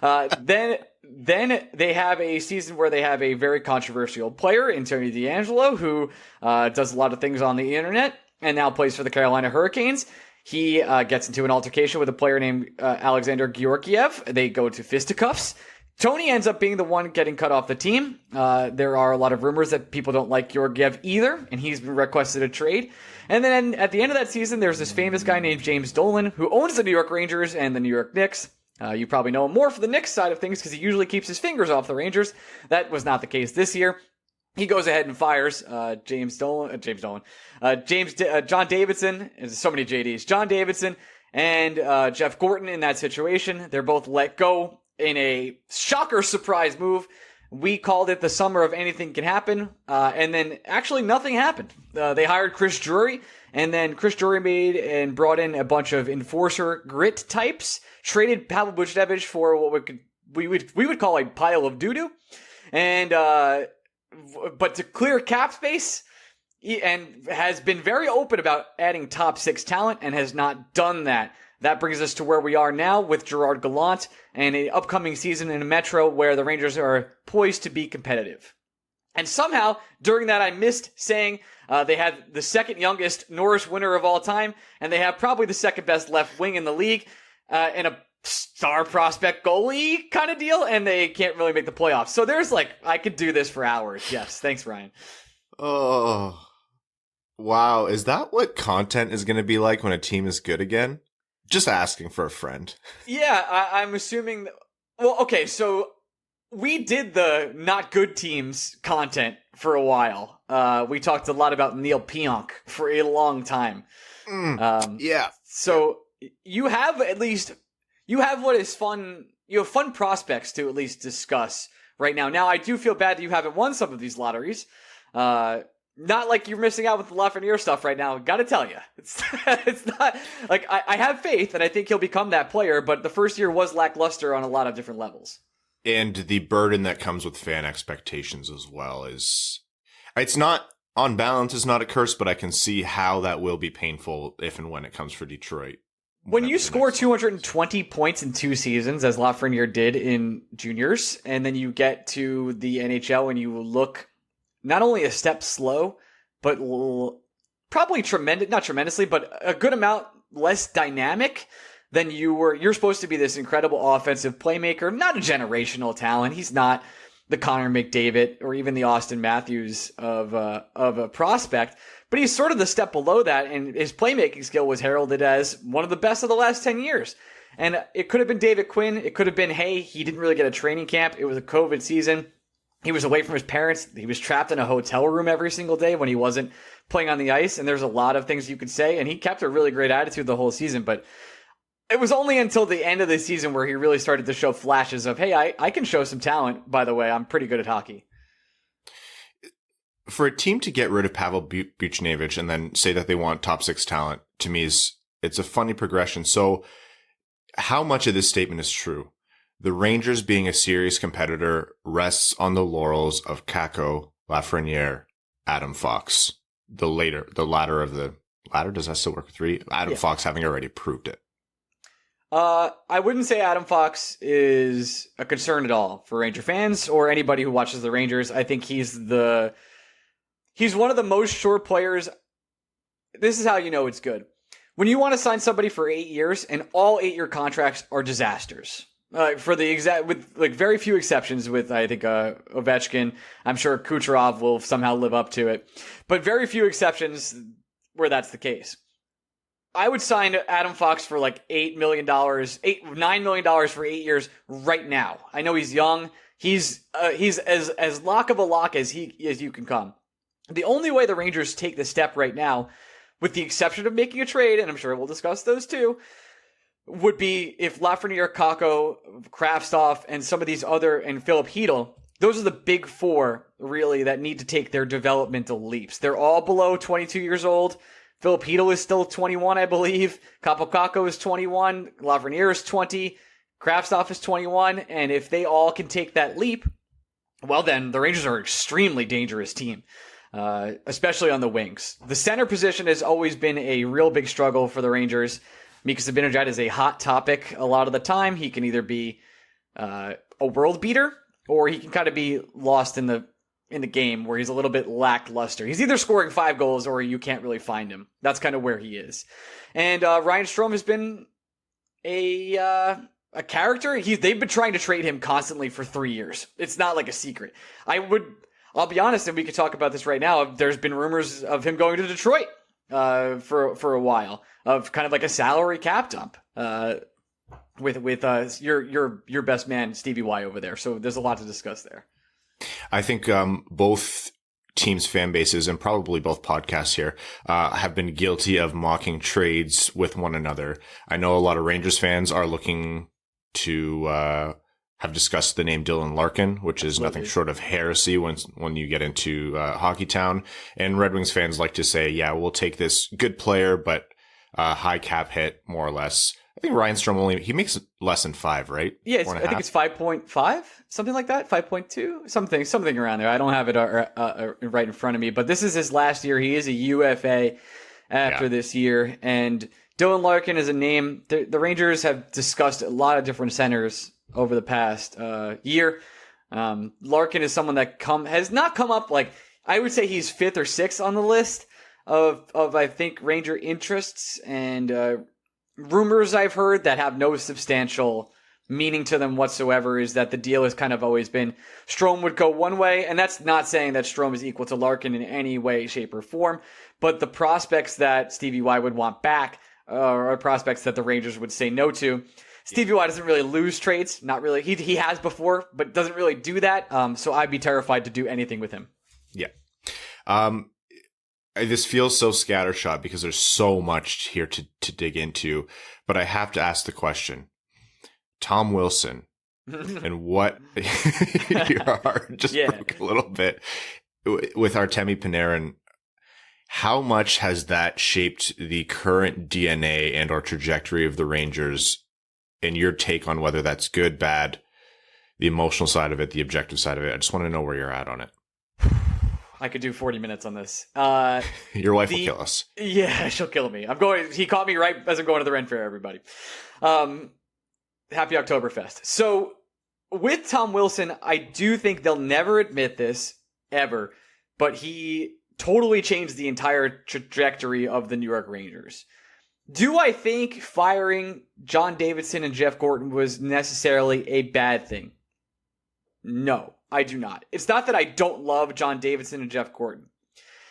Then they have a season where they have a very controversial player in Tony DeAngelo, who does a lot of things on the internet and now plays for the Carolina Hurricanes. He gets into an altercation with a player named Alexander Georgiev. They go to fisticuffs. Tony ends up being the one getting cut off the team. There are a lot of rumors that people don't like Georgiev either, and he's been requested a trade. And then at the end of that season, there's this famous guy named James Dolan, who owns the New York Rangers and the New York Knicks. You probably know him more for the Knicks side of things because he usually keeps his fingers off the Rangers. That was not the case this year. he goes ahead and fires John Davidson. There's so many JDs. John Davidson and Jeff Gorton in that situation. They're both let go in a shocker surprise move. We called it the summer of anything can happen, and then actually nothing happened. They hired Chris Drury, and then Chris Drury made and brought in a bunch of enforcer grit types, traded Pavel Buchnevich for what we would call a pile of doo-doo, and but to clear cap space, and has been very open about adding top 6 talent and has not done that. That brings us to where we are now with Gerard Gallant and an upcoming season in a Metro where the Rangers are poised to be competitive. And somehow, during that, I missed saying they had the second youngest Norris winner of all time, and they have probably the second best left wing in the league, and a star prospect goalie kind of deal, and they can't really make the playoffs. So there's I could do this for hours. Yes, thanks, Ryan. Oh, wow. Is that what content is going to be like when a team is good again? Just asking for a friend. Yeah, I'm assuming that. Well, okay, so we did the not good teams content for a while. We talked a lot about Neil Pionk for a long time. Yeah. So you have what is fun. You have fun prospects to at least discuss right now. Now, I do feel bad that you haven't won some of these lotteries. Not like you're missing out with the Lafreniere stuff right now. Gotta tell you. It's not like I have faith and I think he'll become that player, but the first year was lackluster on a lot of different levels. And the burden that comes with fan expectations as well it's not, on balance, is not a curse, but I can see how that will be painful if and when it comes for Detroit. When you score 220 points in 2 seasons, as Lafreniere did in juniors, and then you get to the NHL and you look not only a step slow, but probably not tremendously, but a good amount less dynamic than you were. You're supposed to be this incredible offensive playmaker, not a generational talent. He's not the Connor McDavid or even the Austin Matthews of a prospect, but he's sort of the step below that, and his playmaking skill was heralded as one of the best of the last 10 years. And it could have been David Quinn. It could have been, hey, he didn't really get a training camp. It was a COVID season. He was away from his parents. He was trapped in a hotel room every single day when he wasn't playing on the ice. And there's a lot of things you could say. And he kept a really great attitude the whole season. But it was only until the end of the season where he really started to show flashes of, hey, I can show some talent. By the way, I'm pretty good at hockey. For a team to get rid of Pavel Buchnevich and then say that they want top 6 talent, to me, it's a funny progression. So how much of this statement is true? The Rangers being a serious competitor rests on the laurels of Kakko, Lafreniere, Adam Fox. The latter of the latter, does that still work? 3? Adam Fox having already proved it. I wouldn't say Adam Fox is a concern at all for Ranger fans or anybody who watches the Rangers. I think he's one of the most sure players. This is how you know it's good. When you want to sign somebody for 8 years and all 8-year contracts are disasters. With very few exceptions, with I think Ovechkin. I'm sure Kucherov will somehow live up to it, but very few exceptions where that's the case. I would sign Adam Fox for $9 million for 8 years right now. I know he's young. He's as lock of a lock as you can come. The only way the Rangers take the step right now, with the exception of making a trade, and I'm sure we'll discuss those too, would be if Lafreniere, Kakko, Kraftstoff, and some of these and Philip Hedl, those are the big 4, really, that need to take their developmental leaps. They're all below 22 years old. Philip Hedl is still 21, I believe. Kaapo Kakko is 21. Lafreniere is 20. Kraftstoff is 21. And if they all can take that leap, well, then the Rangers are an extremely dangerous team, especially on the wings. The center position has always been a real big struggle for the Rangers. Mika Zibanejad is a hot topic a lot of the time. He can either be a world beater or he can kind of be lost in the game where he's a little bit lackluster. He's either scoring 5 goals or you can't really find him. That's kind of where he is. And Ryan Strome has been a character. They've been trying to trade him constantly for 3 years. It's not like a secret. I'll be honest, and we could talk about this right now. There's been rumors of him going to Detroit for a while, of kind of like a salary cap dump with your best man Stevie Y over there. So there's a lot to discuss there. I think both teams' fan bases, and probably both podcasts here, have been guilty of mocking trades with one another. I know a lot of Rangers fans are looking to have discussed the name Dylan Larkin, which is nothing short of heresy when you get into Hockey Town. And Red Wings fans like to say, yeah, we'll take this good player, but high cap hit, more or less. I think Ryan Strome he makes less than 5, right? Yeah, I think it's 5.5, something like that, 5.2, something around there. I don't have it right in front of me, but this is his last year. He is a UFA after this year, and Dylan Larkin is a name. The Rangers have discussed a lot of different centers over the past year. Larkin is someone that has not come up, like, I would say he's 5th or 6th on the list of I think Ranger interests and rumors I've heard that have no substantial meaning to them whatsoever is that the deal has kind of always been Strome would go one way, and that's not saying that Strome is equal to Larkin in any way, shape, or form, but the prospects that Stevie Y would want back are prospects that the Rangers would say no to. Stevie Y doesn't really lose trades, not really. He has before, but doesn't really do that, so I'd be terrified to do anything with him. Yeah. This feels so scattershot because there's so much here to dig into, but I have to ask the question. Tom Wilson and what your heart just broke a little bit with Artemi Panarin. How much has that shaped the current DNA and or trajectory of the Rangers, and your take on whether that's good, bad, the emotional side of it, the objective side of it? I just want to know where you're at on it. I could do 40 minutes on this. Your wife will kill us. Yeah, she'll kill me. He caught me right as I'm going to the Ren Fair, everybody. Happy Oktoberfest. So with Tom Wilson, I do think they'll never admit this ever, but he totally changed the entire trajectory of the New York Rangers. Do I think firing John Davidson and Jeff Gorton was necessarily a bad thing? No, I do not. It's not that I don't love John Davidson and Jeff Gorton.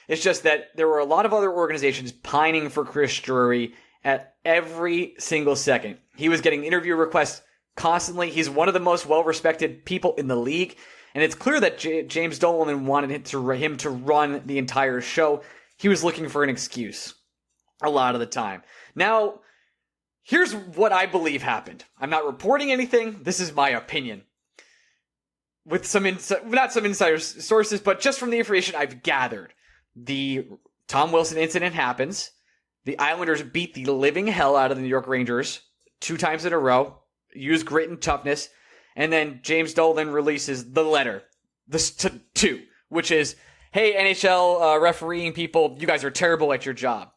It's just that there were a lot of other organizations pining for Chris Drury at every single second. He was getting interview requests constantly. He's one of the most well-respected people in the league. And it's clear that James Dolan wanted him to run the entire show. He was looking for an excuse a lot of the time. Now, here's what I believe happened. I'm not reporting anything. This is my opinion. With not some insider sources, but just from the information I've gathered. The Tom Wilson incident happens. The Islanders beat the living hell out of the New York Rangers 2 times in a row, use grit and toughness, and then James Dolan releases the letter, two, which is, hey, NHL refereeing people, you guys are terrible at your job.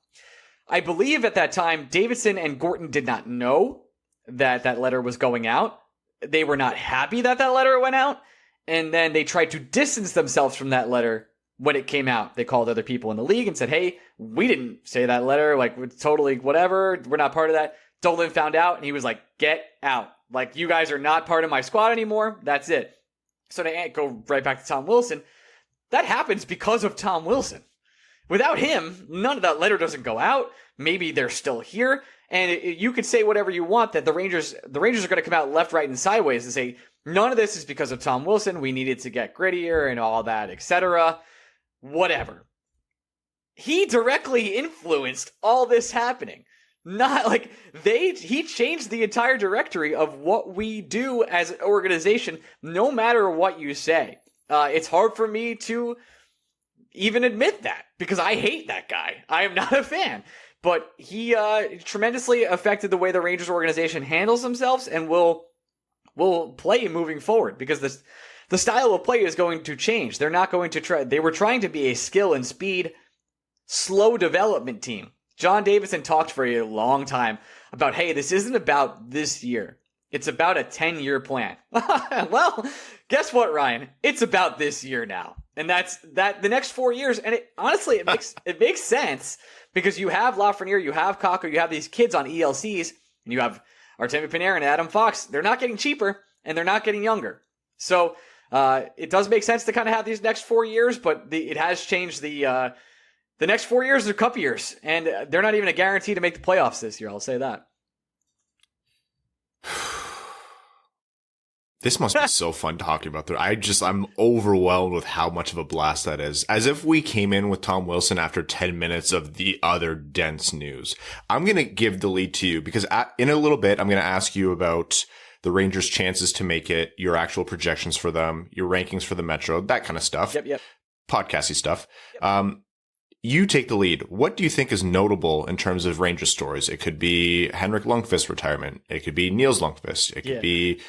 I believe at that time, Davidson and Gorton did not know that letter was going out. They were not happy that letter went out, and then they tried to distance themselves from that letter when it came out. They called other people in the league and said, hey, we didn't say that letter, like, it's totally whatever, we're not part of that. Dolan found out, and he was like, get out. Like, you guys are not part of my squad anymore. That's it. So to go right back to Tom Wilson, that happens because of Tom Wilson. Without him, none of that letter doesn't go out. Maybe they're still here. And you could say whatever you want that the Rangers are going to come out left, right, and sideways and say, none of this is because of Tom Wilson. We needed to get grittier and all that, etc. Whatever. He directly influenced all this happening. Not like he changed the entire directory of what we do as an organization, no matter what you say. It's hard for me to even admit that because I hate that guy. I am not a fan, but he tremendously affected the way the Rangers organization handles themselves and will play moving forward because the style of play is going to change. They're not going to try. They were trying to be a skill and speed, slow development team. John Davidson talked for a long time about, hey, this isn't about this year. It's about a 10-year plan. Well, guess what, Ryan? It's about this year now. And that's the next 4 years. And honestly, it makes sense because you have Lafreniere, you have Kakko, you have these kids on ELCs, and you have Artemi Panarin and Adam Fox. They're not getting cheaper, and they're not getting younger. So it does make sense to kind of have these next 4 years, but it has changed the next 4 years are cup years, and they're not even a guarantee to make the playoffs this year. I'll say that. This must be so fun talking about that. I'm overwhelmed with how much of a blast that is. As if we came in with Tom Wilson after 10 minutes of the other dense news. I'm going to give the lead to you because in a little bit, I'm going to ask you about the Rangers' chances to make it, your actual projections for them, your rankings for the Metro, that kind of stuff. Yep. Podcasty stuff. Yep. You take the lead. What do you think is notable in terms of Rangers stories? It could be Henrik Lundqvist's retirement. It could be Niels Lundqvist. It could be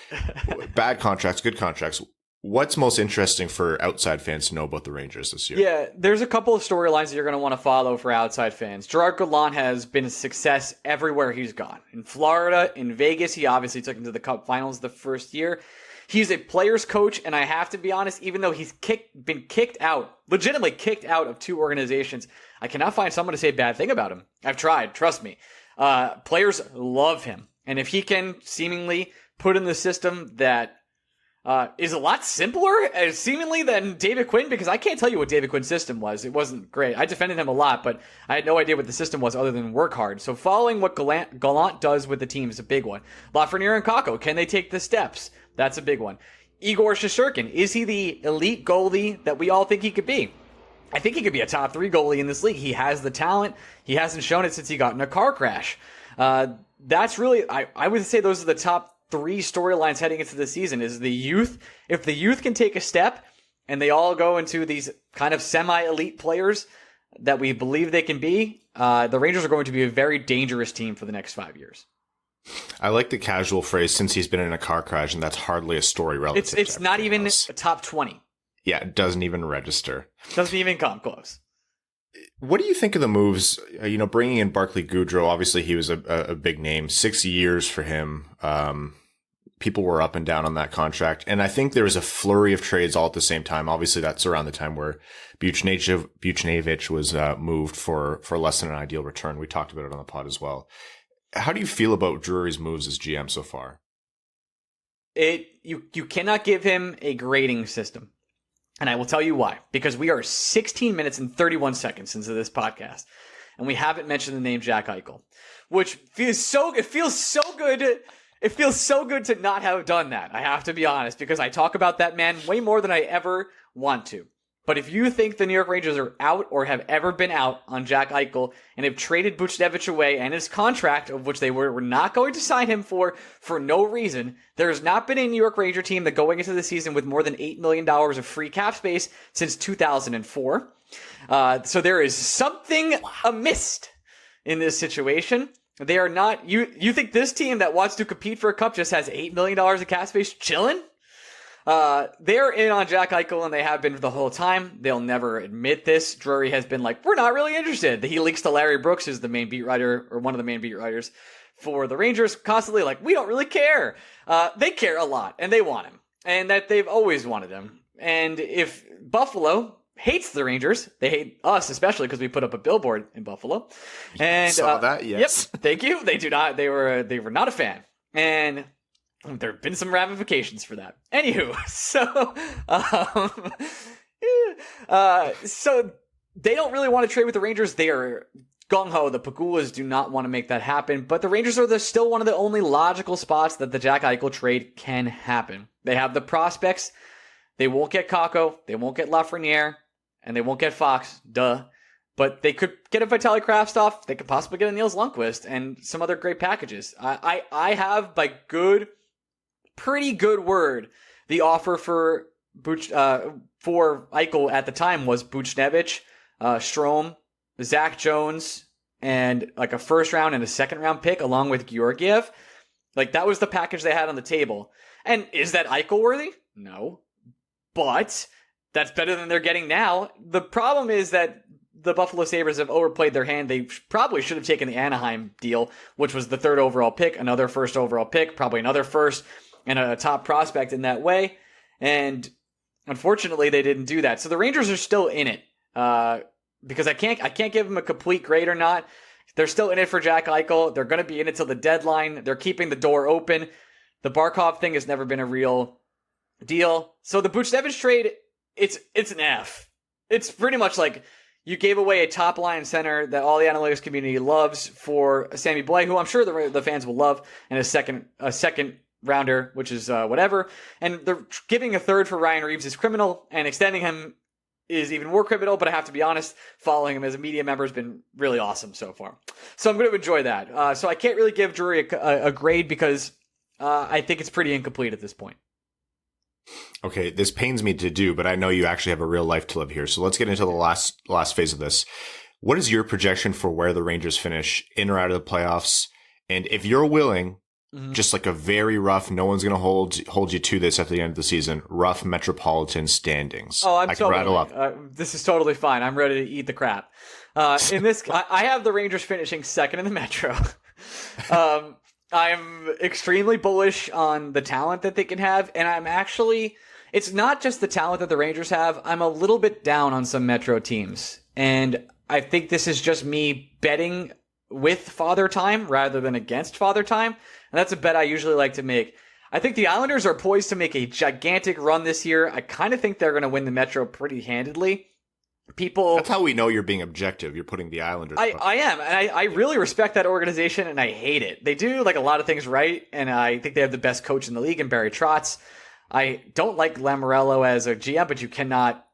bad contracts, good contracts. What's most interesting for outside fans to know about the Rangers this year? Yeah, there's a couple of storylines that you're going to want to follow for outside fans. Gerard Gallant has been a success everywhere he's gone. In Florida, in Vegas, he obviously took him to the Cup Finals the first year. He's a player's coach, and I have to be honest, even though he's been legitimately kicked out of 2 organizations, I cannot find someone to say a bad thing about him. I've tried, trust me. Players love him. And if he can seemingly put in the system that is a lot simpler, seemingly, than David Quinn, because I can't tell you what David Quinn's system was. It wasn't great. I defended him a lot, but I had no idea what the system was other than work hard. So following what Gallant does with the team is a big one. Lafreniere and Kakko, can they take the steps? That's a big one. Igor Shesterkin, is he the elite goalie that we all think he could be? I think he could be a top 3 goalie in this league. He has the talent. He hasn't shown it since he got in a car crash. That's really, I would say those are the top 3 storylines heading into the season, is the youth. If the youth can take a step and they all go into these kind of semi-elite players that we believe they can be, the Rangers are going to be a very dangerous team for the next 5 years. I like the casual phrase, since he's been in a car crash, and that's hardly a story relative. It's not even a top 20. Yeah, it doesn't even register. Doesn't even come close. What do you think of the moves? Bringing in Barclay Goodrow, obviously he was a big name. 6 years for him. People were up and down on that contract. And I think there was a flurry of trades all at the same time. Obviously, that's around the time where Buchnevich was moved for less than an ideal return. We talked about it on the pod as well. How do you feel about Drury's moves as GM so far? You cannot give him a grading system. And I will tell you why. Because we are 16 minutes and 31 seconds into this podcast, and we haven't mentioned the name Jack Eichel, which feels so good. It feels so good to not have done that. I have to be honest, because I talk about that man way more than I ever want to. But if you think the New York Rangers are out or have ever been out on Jack Eichel and have traded Buchnevich away and his contract, of which they were not going to sign him for no reason, there has not been a New York Ranger team that going into the season with more than $8 million of free cap space since 2004. So there is something amiss in this situation. They are not... You think this team that wants to compete for a cup just has $8 million of cap space chilling? They're in on Jack Eichel, and they have been for the whole time. They'll never admit this. Drury has been like, we're not really interested. He leaks to Larry Brooks, who's the main beat writer, or one of the main beat writers for the Rangers, constantly like, we don't really care. They care a lot, and they want him, and that they've always wanted him. And if Buffalo hates the Rangers, they hate us, especially because we put up a billboard in Buffalo. And saw that, yes. Yep, thank you. They do not. They were not a fan, and there have been some ramifications for that. Anywho, so they don't really want to trade with the Rangers. They are gung-ho. The Pagulas do not want to make that happen, but the Rangers are still one of the only logical spots that the Jack Eichel trade can happen. They have the prospects. They won't get Kakko. They won't get Lafreniere, and they won't get Fox. Duh. But they could get a Vitaly Kravtsov. They could possibly get a Niels Lundqvist and some other great packages. I have, by pretty good word, the offer for Eichel at the time was Buchnevich, Strome, Zach Jones, and like a first round and a second round pick along with Georgiev. Like, that was the package they had on the table. And is that Eichel worthy? No. But that's better than they're getting now. The problem is that the Buffalo Sabres have overplayed their hand. They probably should have taken the Anaheim deal, which was the 3rd overall pick, another 1st overall pick, probably another first, and a top prospect in that way. And unfortunately, they didn't do that. So the Rangers are still in it. Because I can't give them a complete grade or not. They're still in it for Jack Eichel. They're going to be in it till the deadline. They're keeping the door open. The Barkov thing has never been a real deal. So the Buchnevich trade, it's an F. It's pretty much like you gave away a top line center that all the analytics community loves for Sammy Blais, who I'm sure the fans will love, and a second rounder, which is whatever. And they're giving a third for Ryan Reeves is criminal, and extending him is even more criminal. But I have to be honest, following him as a media member has been really awesome so far. So I'm going to enjoy that. So I can't really give Drury a grade because I think it's pretty incomplete at this point. Okay, this pains me to do, but I know you actually have a real life to live here. So let's get into the last phase of this. What is your projection for where the Rangers finish in or out of the playoffs? And if you're willing, just like a very rough, no one's going to hold you to this at the end of the season, rough Metropolitan standings. Oh, I can totally, rattle up. This is totally fine. I'm ready to eat the crap. In this, I have the Rangers finishing second in the Metro. I'm extremely bullish on the talent that they can have, and I'm actually, it's not just the talent that the Rangers have. I'm a little bit down on some Metro teams, and I think this is just me betting with Father Time rather than against Father Time, and that's a bet I usually like to make. I think the Islanders are poised to make a gigantic run this year. I kind of think they're going to win the Metro pretty handedly. That's how we know you're being objective. You're putting the Islanders. I am, and I really respect that organization, and I hate it. They do like a lot of things right, and I think they have the best coach in the league in Barry Trotz. I don't like Lamoriello as a GM, but you cannot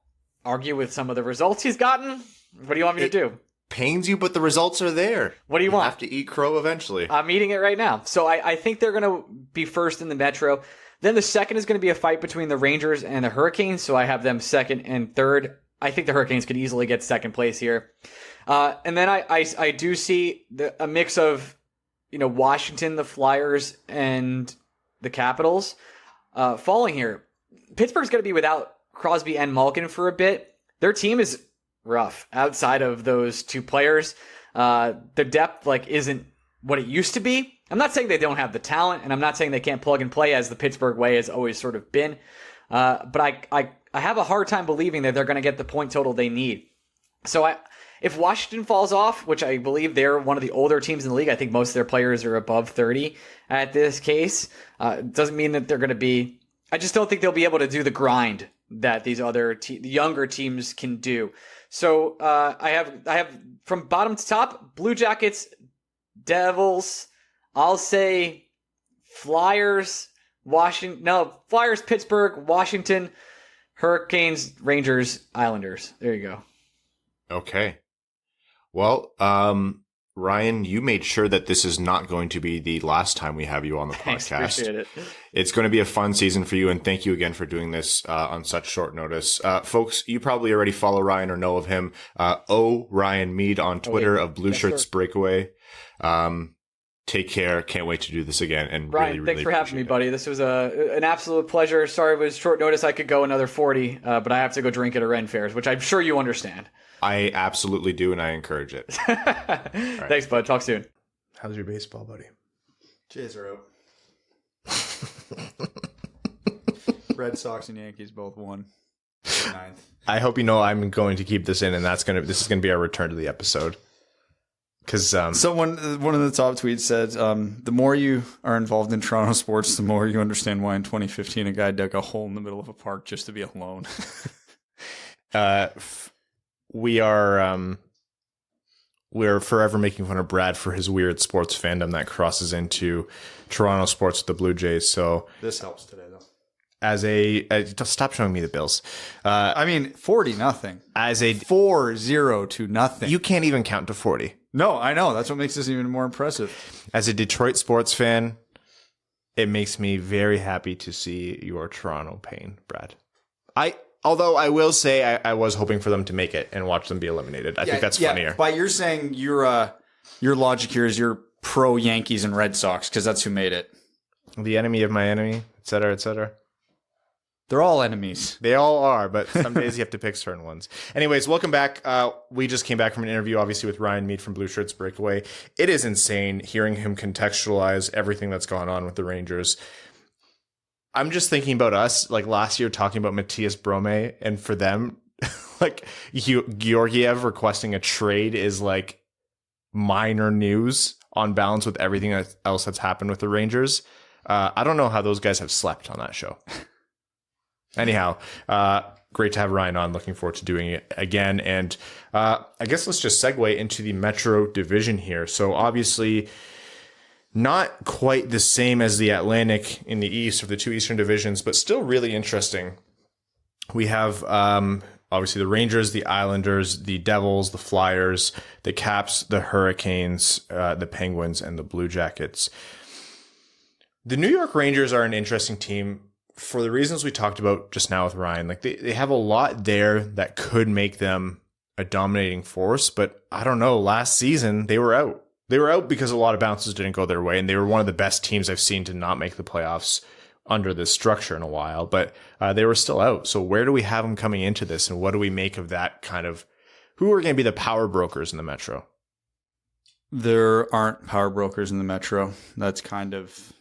argue with some of the results he's gotten. What do you want me to do? Pains you, but the results are there. What do you want? Have to eat crow eventually. I'm eating it right now. So I think they're going to be first in the Metro. Then the second is going to be a fight between the Rangers and the Hurricanes, so I have them second and third. I think the Hurricanes could easily get second place here. And then I do see a mix of, Washington, the Flyers, and the Capitals falling here. Pittsburgh's going to be without Crosby and Malkin for a bit. Their team is rough outside of those two players. The depth isn't what it used to be. I'm not saying they don't have the talent, and I'm not saying they can't plug and play as the Pittsburgh way has always sort of been. But I have a hard time believing that they're going to get the point total they need. So if Washington falls off, which I believe they're one of the older teams in the league, I think most of their players are above 30 at this case. Doesn't mean that they're going to be. I just don't think they'll be able to do the grind that these other younger teams can do. So I have from bottom to top: Blue Jackets, Devils. I'll say Flyers. Flyers, Pittsburgh, Washington, Hurricanes, Rangers, Islanders. There you go. Okay. Well, Ryan, you made sure that this is not going to be the last time we have you on the Thanks, podcast. Appreciate it. It's going to be a fun season for you, and thank you again for doing this on such short notice. Folks, you probably already follow Ryan or know of him. Ryan Mead on Twitter of Blue Shirts Breakaway. Take care. Can't wait to do this again. And Ryan, really thanks for having me, buddy. This was an absolute pleasure. Sorry it was short notice. I could go another 40, but I have to go drink at a Ren Fairs, which I'm sure you understand. I absolutely do, and I encourage it. Right. Thanks, bud. Talk soon. How's your baseball, buddy? Jays are out. Red Sox and Yankees both won. 9th. I hope you know I'm going to keep this in, and this is going to be our return to the episode. Because so one of the top tweets said, the more you are involved in Toronto sports, the more you understand why in 2015 a guy dug a hole in the middle of a park just to be alone. We're forever making fun of Brad for his weird sports fandom that crosses into Toronto sports with the Blue Jays. So this helps today, though. Stop showing me the bills. 40-0. As a 4-0 you can't even count to 40. No, I know. That's what makes this even more impressive. As a Detroit sports fan, it makes me very happy to see your Toronto pain, Brad. Although I will say I was hoping for them to make it and watch them be eliminated. I think that's funnier. But you're saying your logic here is you're pro Yankees and Red Sox because that's who made it. The enemy of my enemy, et cetera, et cetera. They're all enemies. They all are, but some days you have to pick certain ones. Anyways, welcome back. We just came back from an interview, obviously, with Ryan Mead from Blue Shirts Breakaway. It is insane hearing him contextualize everything that's gone on with the Rangers. I'm just thinking about us, last year, talking about Matthias Brome, and for them, Georgiev requesting a trade is minor news on balance with everything else that's happened with the Rangers. I don't know how those guys have slept on that show. Anyhow, great to have Ryan on. Looking forward to doing it again. And I guess let's just segue into the Metro division here. So obviously, Not quite the same as the Atlantic in the East of the two Eastern divisions, but still really interesting. We have obviously the Rangers, the Islanders, the Devils, the Flyers, the Caps, the Hurricanes, the Penguins, and the Blue Jackets. The New York Rangers are an interesting team for the reasons we talked about just now with Ryan. Like they have a lot there that could make them a dominating force, but I don't know. Last season, they were out. They were out because a lot of bounces didn't go their way, and they were one of the best teams I've seen to not make the playoffs under this structure in a while, but they were still out. So where do we have them coming into this, and what do we make of that kind of, who are going to be the power brokers in the Metro? There aren't power brokers in the Metro. That's kind of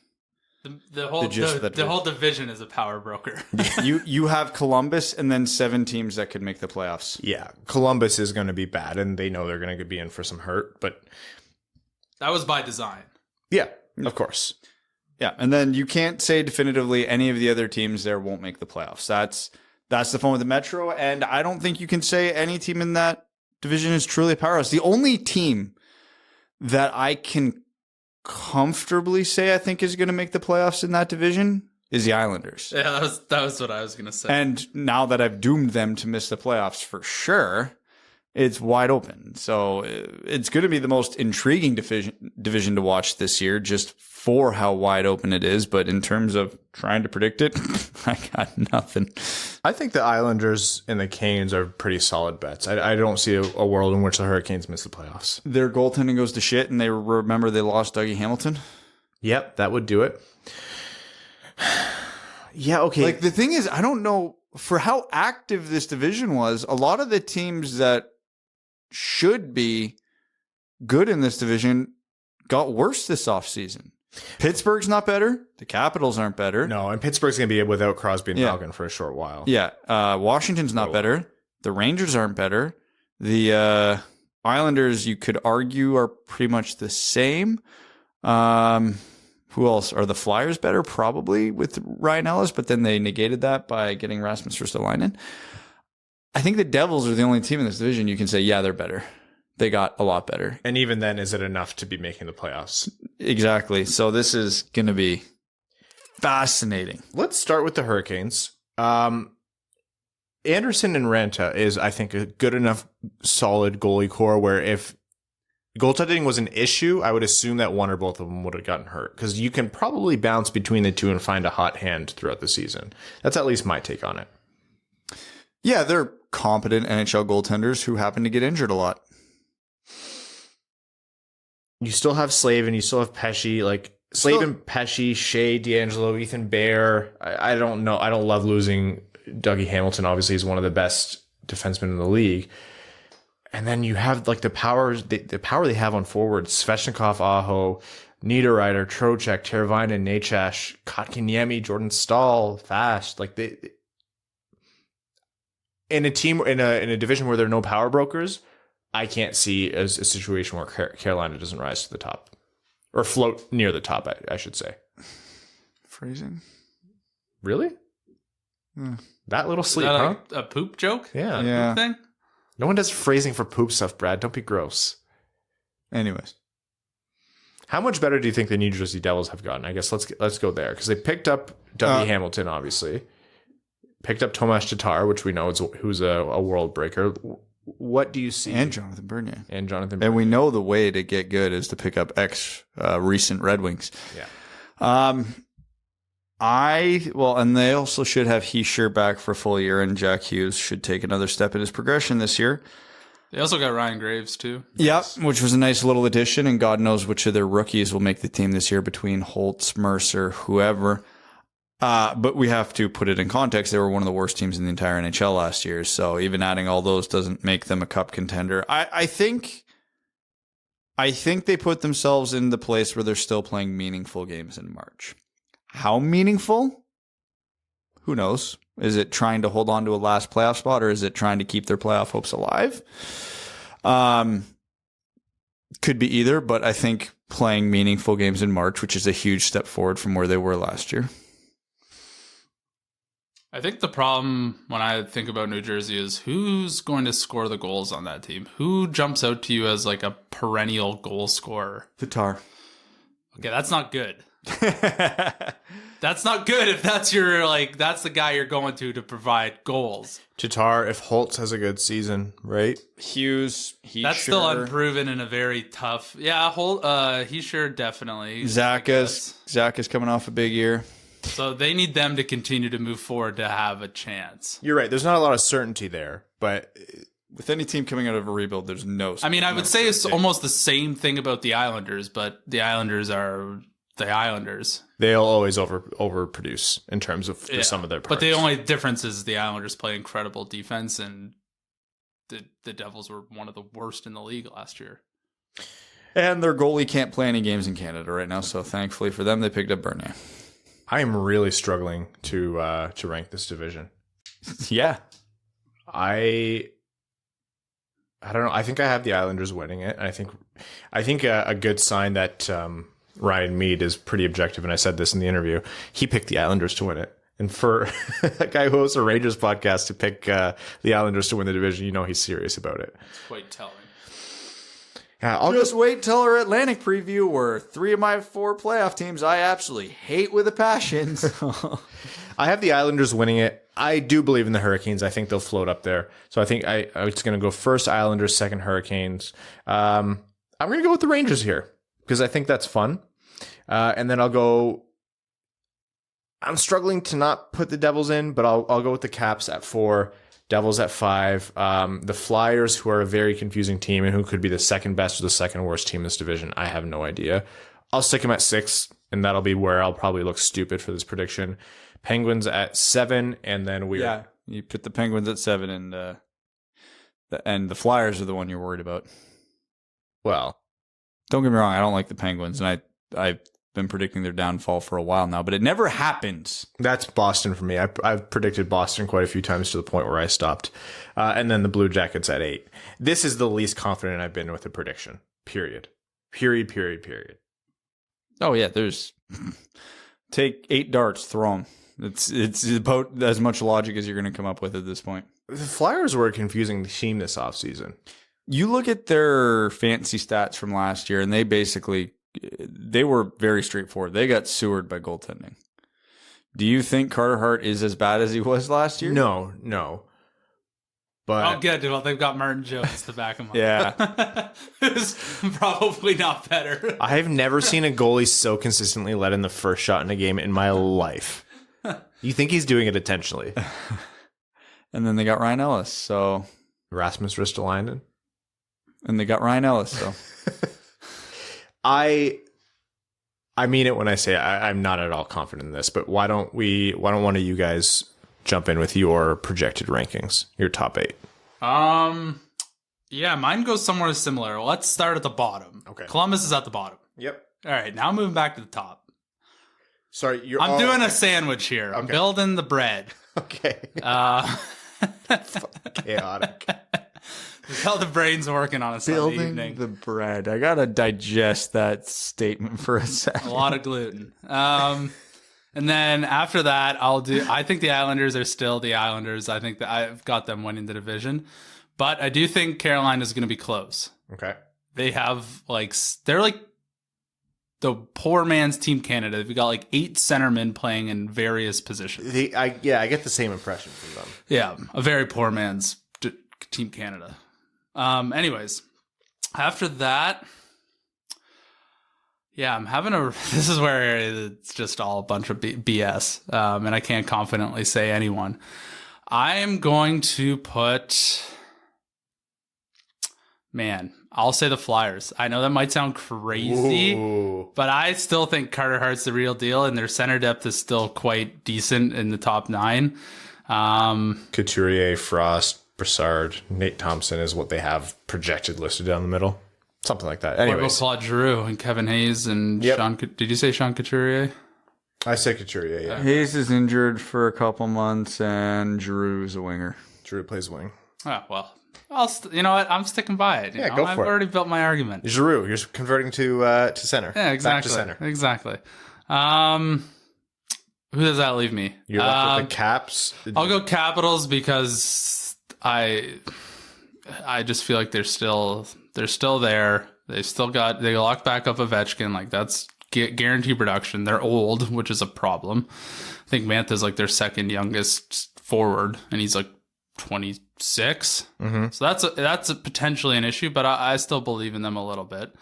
the whole division is a power broker. you have Columbus and then 7 teams that could make the playoffs. Yeah, Columbus is going to be bad, and they know they're going to be in for some hurt, but that was by design. Yeah, of course. Yeah, and then you can't say definitively any of the other teams there won't make the playoffs. That's the fun with the Metro, and I don't think you can say any team in that division is truly powerhouse. The only team that I can comfortably say I think is going to make the playoffs in that division is the Islanders. Yeah, that was what I was going to say. And now that I've doomed them to miss the playoffs for sure, it's wide open. So it's going to be the most intriguing division to watch this year, just for how wide open it is. But in terms of trying to predict it, I got nothing. I think the Islanders and the Canes are pretty solid bets. I don't see a world in which the Hurricanes miss the playoffs. Their goaltending goes to shit, and they remember they lost Dougie Hamilton. Yep, that would do it. Yeah, okay. Like, the thing is, I don't know, for how active this division was, a lot of the teams that should be good in this division got worse this offseason. Pittsburgh's not better. The Capitals aren't better. No, and Pittsburgh's going to be without Crosby and Malkin for a short while. Yeah. Washington's not better. The Rangers aren't better. The Islanders, you could argue, are pretty much the same. Who else? Are the Flyers better? Probably, with Ryan Ellis, but then they negated that by getting Rasmus Ristolainen. I think the Devils are the only team in this division you can say, yeah, they're better. They got a lot better. And even then, is it enough to be making the playoffs? Exactly. So this is going to be fascinating. Let's start with the Hurricanes. Anderson and Ranta is, I think, a good enough solid goalie core where if goaltending was an issue, I would assume that one or both of them would have gotten hurt, because you can probably bounce between the two and find a hot hand throughout the season. That's at least my take on it. Yeah, they're competent NHL goaltenders who happen to get injured a lot. You still have Slave and you still have Pesci, like Slave and Pesci, Shea, D'Angelo, Ethan Bear. I don't know. I don't love losing Dougie Hamilton. Obviously, he's one of the best defensemen in the league. And then you have like the power they have on forward: Svechnikov, Aho, Niederreiter, Trocheck, Teravainen, Nechash, Kotkaniemi, Jordan Stahl, Fast. Like they in a team in a division where there are no power brokers, I can't see a situation where Carolina doesn't rise to the top or float near the top. I should say. Phrasing. Really? That little sleep, Is that huh? a poop joke? Yeah. Yeah. Poop thing? No one does phrasing for poop stuff, Brad. Don't be gross. Anyways. How much better do you think the New Jersey Devils have gotten? I guess let's go there, because they picked up Dougie Hamilton, obviously. Picked up Tomas Tatar, which we know who's a world breaker. What do you see? And Jonathan Bernier. And we know the way to get good is to pick up recent Red Wings. Yeah. And they also should have Heischer back for a full year, and Jack Hughes should take another step in his progression this year. They also got Ryan Graves, too. Yep, which was a nice little addition, and God knows which of their rookies will make the team this year between Holtz, Mercer, whoever. But we have to put it in context. They were one of the worst teams in the entire NHL last year, so even adding all those doesn't make them a cup contender. I think they put themselves in the place where they're still playing meaningful games in March. How meaningful? Who knows? Is it trying to hold on to a last playoff spot, or is it trying to keep their playoff hopes alive? Could be either, but I think playing meaningful games in March, which is a huge step forward from where they were last year. I think the problem when I think about New Jersey is who's going to score the goals on that team? Who jumps out to you as like a perennial goal scorer? Tatar. Okay, that's not good. That's not good if that's your, like, that's the guy you're going to provide goals. Tatar, if Holtz has a good season, right? Hughes, That's still unproven in a very tough. Yeah, he sure definitely. Zach is coming off a big year. So they need them to continue to move forward to have a chance. You're right. There's not a lot of certainty there, but with any team coming out of a rebuild, there's no. I mean, I would say it's almost the same thing about the Islanders, but the Islanders are the Islanders. They'll always overproduce in terms of some of their parts. But the only difference is the Islanders play incredible defense, and the Devils were one of the worst in the league last year. And their goalie can't play any games in Canada right now, so thankfully for them, they picked up Bernier. I am really struggling to rank this division. Yeah. I don't know. I think I have the Islanders winning it. I think a good sign that Ryan Mead is pretty objective, and I said this in the interview. He picked the Islanders to win it. And for a guy who hosts a Rangers podcast to pick the Islanders to win the division, you know he's serious about it. It's quite telling. Yeah, I'll just wait till our Atlantic preview, where 3 of my 4 playoff teams I absolutely hate with a passion. I have the Islanders winning it. I do believe in the Hurricanes. I think they'll float up there. So I think I was going to go first Islanders, second Hurricanes. I'm going to go with the Rangers here because I think that's fun. And then I'll go. I'm struggling to not put the Devils in, but I'll go with the Caps at 4, Devils at 5. The Flyers, who are a very confusing team and who could be the second best or the second worst team in this division, I have no idea. I'll stick them at 6, and that'll be where I'll probably look stupid for this prediction. Penguins at 7, and then you put the Penguins at 7, and the Flyers are the one you're worried about. Well, don't get me wrong, I don't like the Penguins, and I've been predicting their downfall for a while now, but it never happens. That's Boston for me. I've predicted Boston quite a few times to the point where I stopped. And then the Blue Jackets at 8. This is the least confident I've been with a prediction. Period. Oh yeah, there's take 8 darts, throw them. It's about as much logic as you're going to come up with at this point. The Flyers were a confusing team this offseason. You look at their fantasy stats from last year, and they were very straightforward. They got sewered by goaltending. Do you think Carter Hart is as bad as he was last year? No. But I'll get to it. They've got Martin Jones to back him up. Yeah. Who's probably not better. I've never seen a goalie so consistently let in the first shot in a game in my life. You think he's doing it intentionally? And then they got Ryan Ellis, so Rasmus Ristolainen. And they got Ryan Ellis, so I mean it when I say I'm not at all confident in this, but why don't one of you guys jump in with your projected rankings, your top 8? Yeah, mine goes somewhere similar. Let's start at the bottom. Okay. Columbus is at the bottom. Yep. All right, now moving back to the top. Sorry, I'm doing a sandwich here. I'm building the bread. Okay. Chaotic. That's how the brain's working on a Sunday evening. Building the bread. I gotta digest that statement for a second. A lot of gluten. And then after that, I think the Islanders are still the Islanders. I think that I've got them winning the division. But I do think Carolina is going to be close. Okay. They have they're like the poor man's Team Canada. They've got 8 centermen playing in various positions. I get the same impression from them. Yeah, a very poor man's Team Canada. Anyways, after that, yeah, I'm having this is where it's just all a bunch of BS, and I can't confidently say anyone. I'm going to put, I'll say the Flyers. I know that might sound crazy, but I still think Carter Hart's the real deal, and their center depth is still quite decent in the top 9. Couturier, Frost, Brassard, Nate Thompson is what they have projected listed down the middle. Something like that. Anyways. What about Claude Giroux and Kevin Hayes and Sean? Did you say Sean Couturier? I said Couturier, yeah. Hayes is injured for a couple months, and Giroux's a winger. Giroux plays wing. Oh, well. You know what? I'm sticking by it. Go for it. I've already built my argument. Giroux, you're converting to center. Yeah, exactly. Back to center. Exactly. Who does that leave me? You're left with the Caps. I'll go Capitals because I just feel like they're still there. They locked back up Ovechkin. That's guaranteed production. They're old, which is a problem. I think Mantha's like their second youngest forward, and he's like 26. So that's potentially an issue, but I still believe in them a little bit.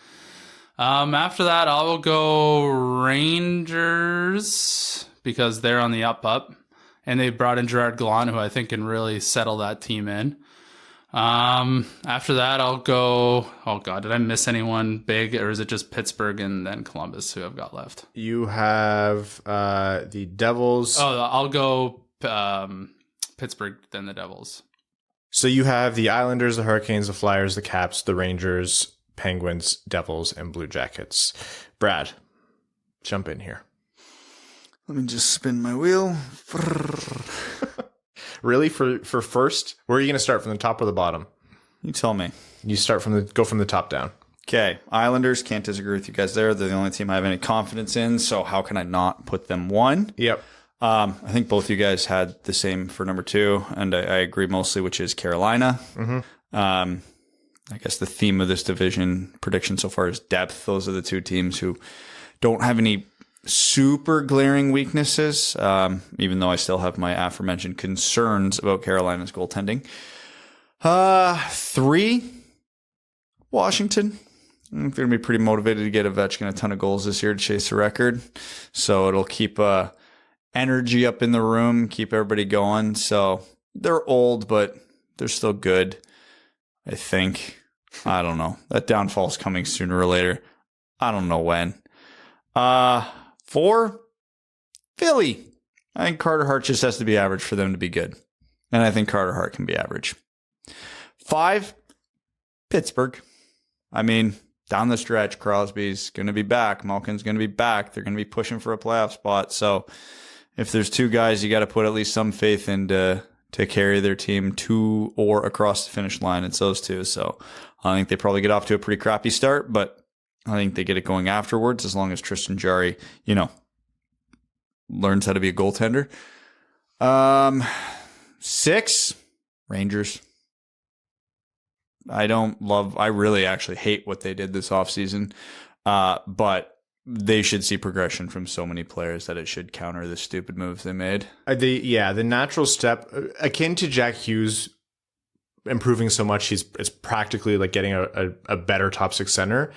After that, I will go Rangers because they're on the up, and they brought in Gerard Gallant, who I think can really settle that team in. After that, I'll go. Oh God, did I miss anyone big, or is it just Pittsburgh and then Columbus who I've got left? You have the Devils. Oh, I'll go Pittsburgh, then the Devils. So you have the Islanders, the Hurricanes, the Flyers, the Caps, the Rangers, Penguins, Devils, and Blue Jackets. Brad, jump in here. Let me just spin my wheel. Really, for first, where are you going to start, from the top or the bottom? You tell me. You go from the top down. Okay, Islanders, can't disagree with you guys there. They're the only team I have any confidence in, so how can I not put them 1? Yep. I think both you guys had the same for number 2, and I agree mostly, which is Carolina. I guess the theme of this division prediction so far is depth. Those are the 2 teams who don't have any super glaring weaknesses, even though I still have my aforementioned concerns about Carolina's goaltending. 3, Washington. I think they're going to be pretty motivated to get Ovechkin a ton of goals this year to chase the record. So it'll keep energy up in the room, keep everybody going. So they're old, but they're still good, I think. I don't know. That downfall's coming sooner or later. I don't know when. 4, Philly. I think Carter Hart just has to be average for them to be good. And I think Carter Hart can be average. 5, Pittsburgh. I mean, down the stretch, Crosby's going to be back. Malkin's going to be back. They're going to be pushing for a playoff spot. So if there's 2 guys you got to put at least some faith in to carry their team to or across the finish line, it's those 2. So I think they probably get off to a pretty crappy start, but I think they get it going afterwards as long as Tristan Jarry, learns how to be a goaltender. 6, Rangers. I really actually hate what they did this offseason, but they should see progression from so many players that it should counter the stupid moves they made. The natural step, akin to Jack Hughes improving so much, it's practically like getting a better top 6 center.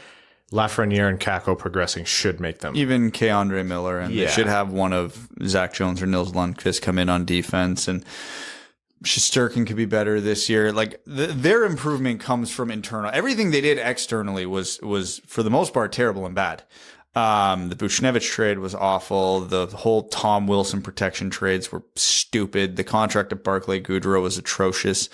Lafreniere and Kakko progressing should make them. Even K'Andre Miller, and they should have one of Zach Jones or Nils Lundqvist come in on defense, and Shesterkin could be better this year. Like their improvement comes from internal. Everything they did externally was for the most part terrible and bad. The Buchnevich trade was awful. The whole Tom Wilson protection trades were stupid. The contract of Barclay Goodrow was atrocious.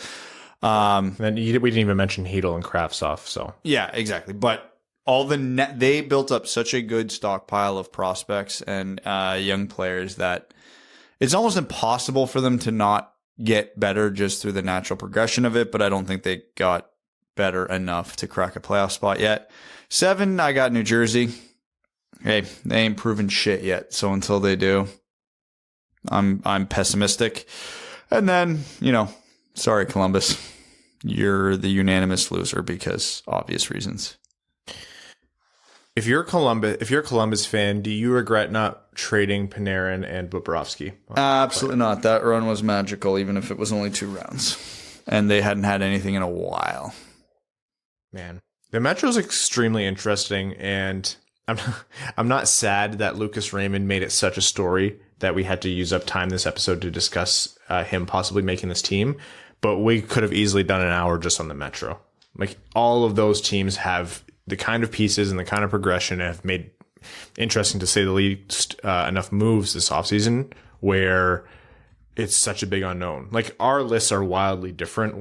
Then we didn't even mention Hedel and Kravtsov. So yeah, exactly. But all they built up such a good stockpile of prospects and young players that it's almost impossible for them to not get better just through the natural progression of it. But I don't think they got better enough to crack a playoff spot yet. 7, I got New Jersey. Hey, they ain't proven shit yet. So until they do, I'm pessimistic. And then, sorry, Columbus, you're the unanimous loser because obvious reasons. If you're a Columbus fan, do you regret not trading Panarin and Bobrovsky? Absolutely not. That run was magical, even if it was only 2 rounds. And they hadn't had anything in a while. Man, the Metro's extremely interesting, and I'm not sad that Lucas Raymond made it such a story that we had to use up time this episode to discuss him possibly making this team, but we could have easily done an hour just on the Metro. Like, all of those teams have the kind of pieces and the kind of progression, and have made, interesting to say the least, enough moves this offseason where it's such a big unknown. Like, our lists are wildly different.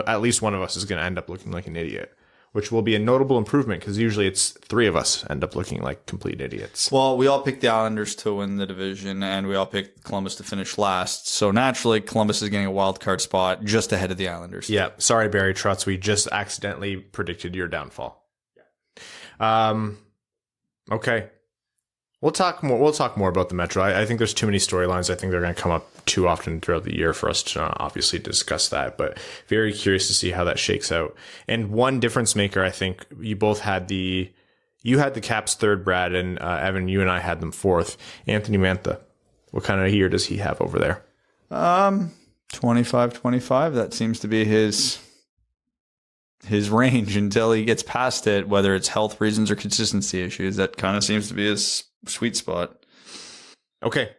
At least one of us is going to end up looking like an idiot, which will be a notable improvement because usually it's 3 of us end up looking like complete idiots. Well, we all picked the Islanders to win the division, and we all picked Columbus to finish last. So naturally, Columbus is getting a wild card spot just ahead of the Islanders. Yeah. Sorry, Barry Trotz. We just accidentally predicted your downfall. Okay. We'll talk more about the Metro. I think there's too many storylines. I think they're going to come up too often throughout the year for us to obviously discuss that, but very curious to see how that shakes out. And one difference maker, I think you both had You had the Caps third, Brad, and Evan, you and I had them fourth. Anthony Mantha, what kind of year does he have over there? 25. That seems to be his range until he gets past it, whether it's health reasons or consistency issues. That kind of seems to be his sweet spot. Okay.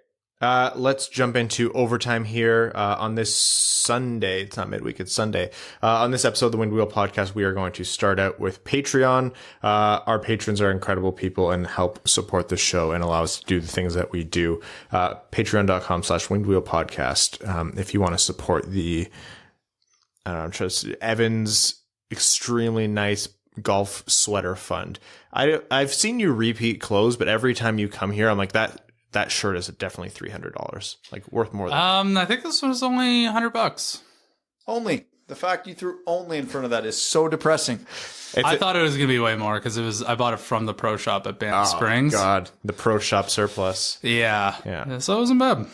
Let's jump into overtime here on this Sunday. It's not midweek, it's Sunday. On this episode of the Wind Wheel Podcast, we are going to start out with Patreon. Our patrons are incredible people and help support the show and allow us to do the things that we do. Patreon.com/windwheelpodcast. If you want to support the, Evan's extremely nice golf sweater fund. I've seen you repeat clothes, but every time you come here, I'm like, that shirt is definitely $300, like worth more than. I think this was only $100. Only. The fact you threw only in front of that is so depressing. I thought it was going to be way more because I bought it from the pro shop at Banff Springs. God, the pro shop surplus. Yeah. So it wasn't bad.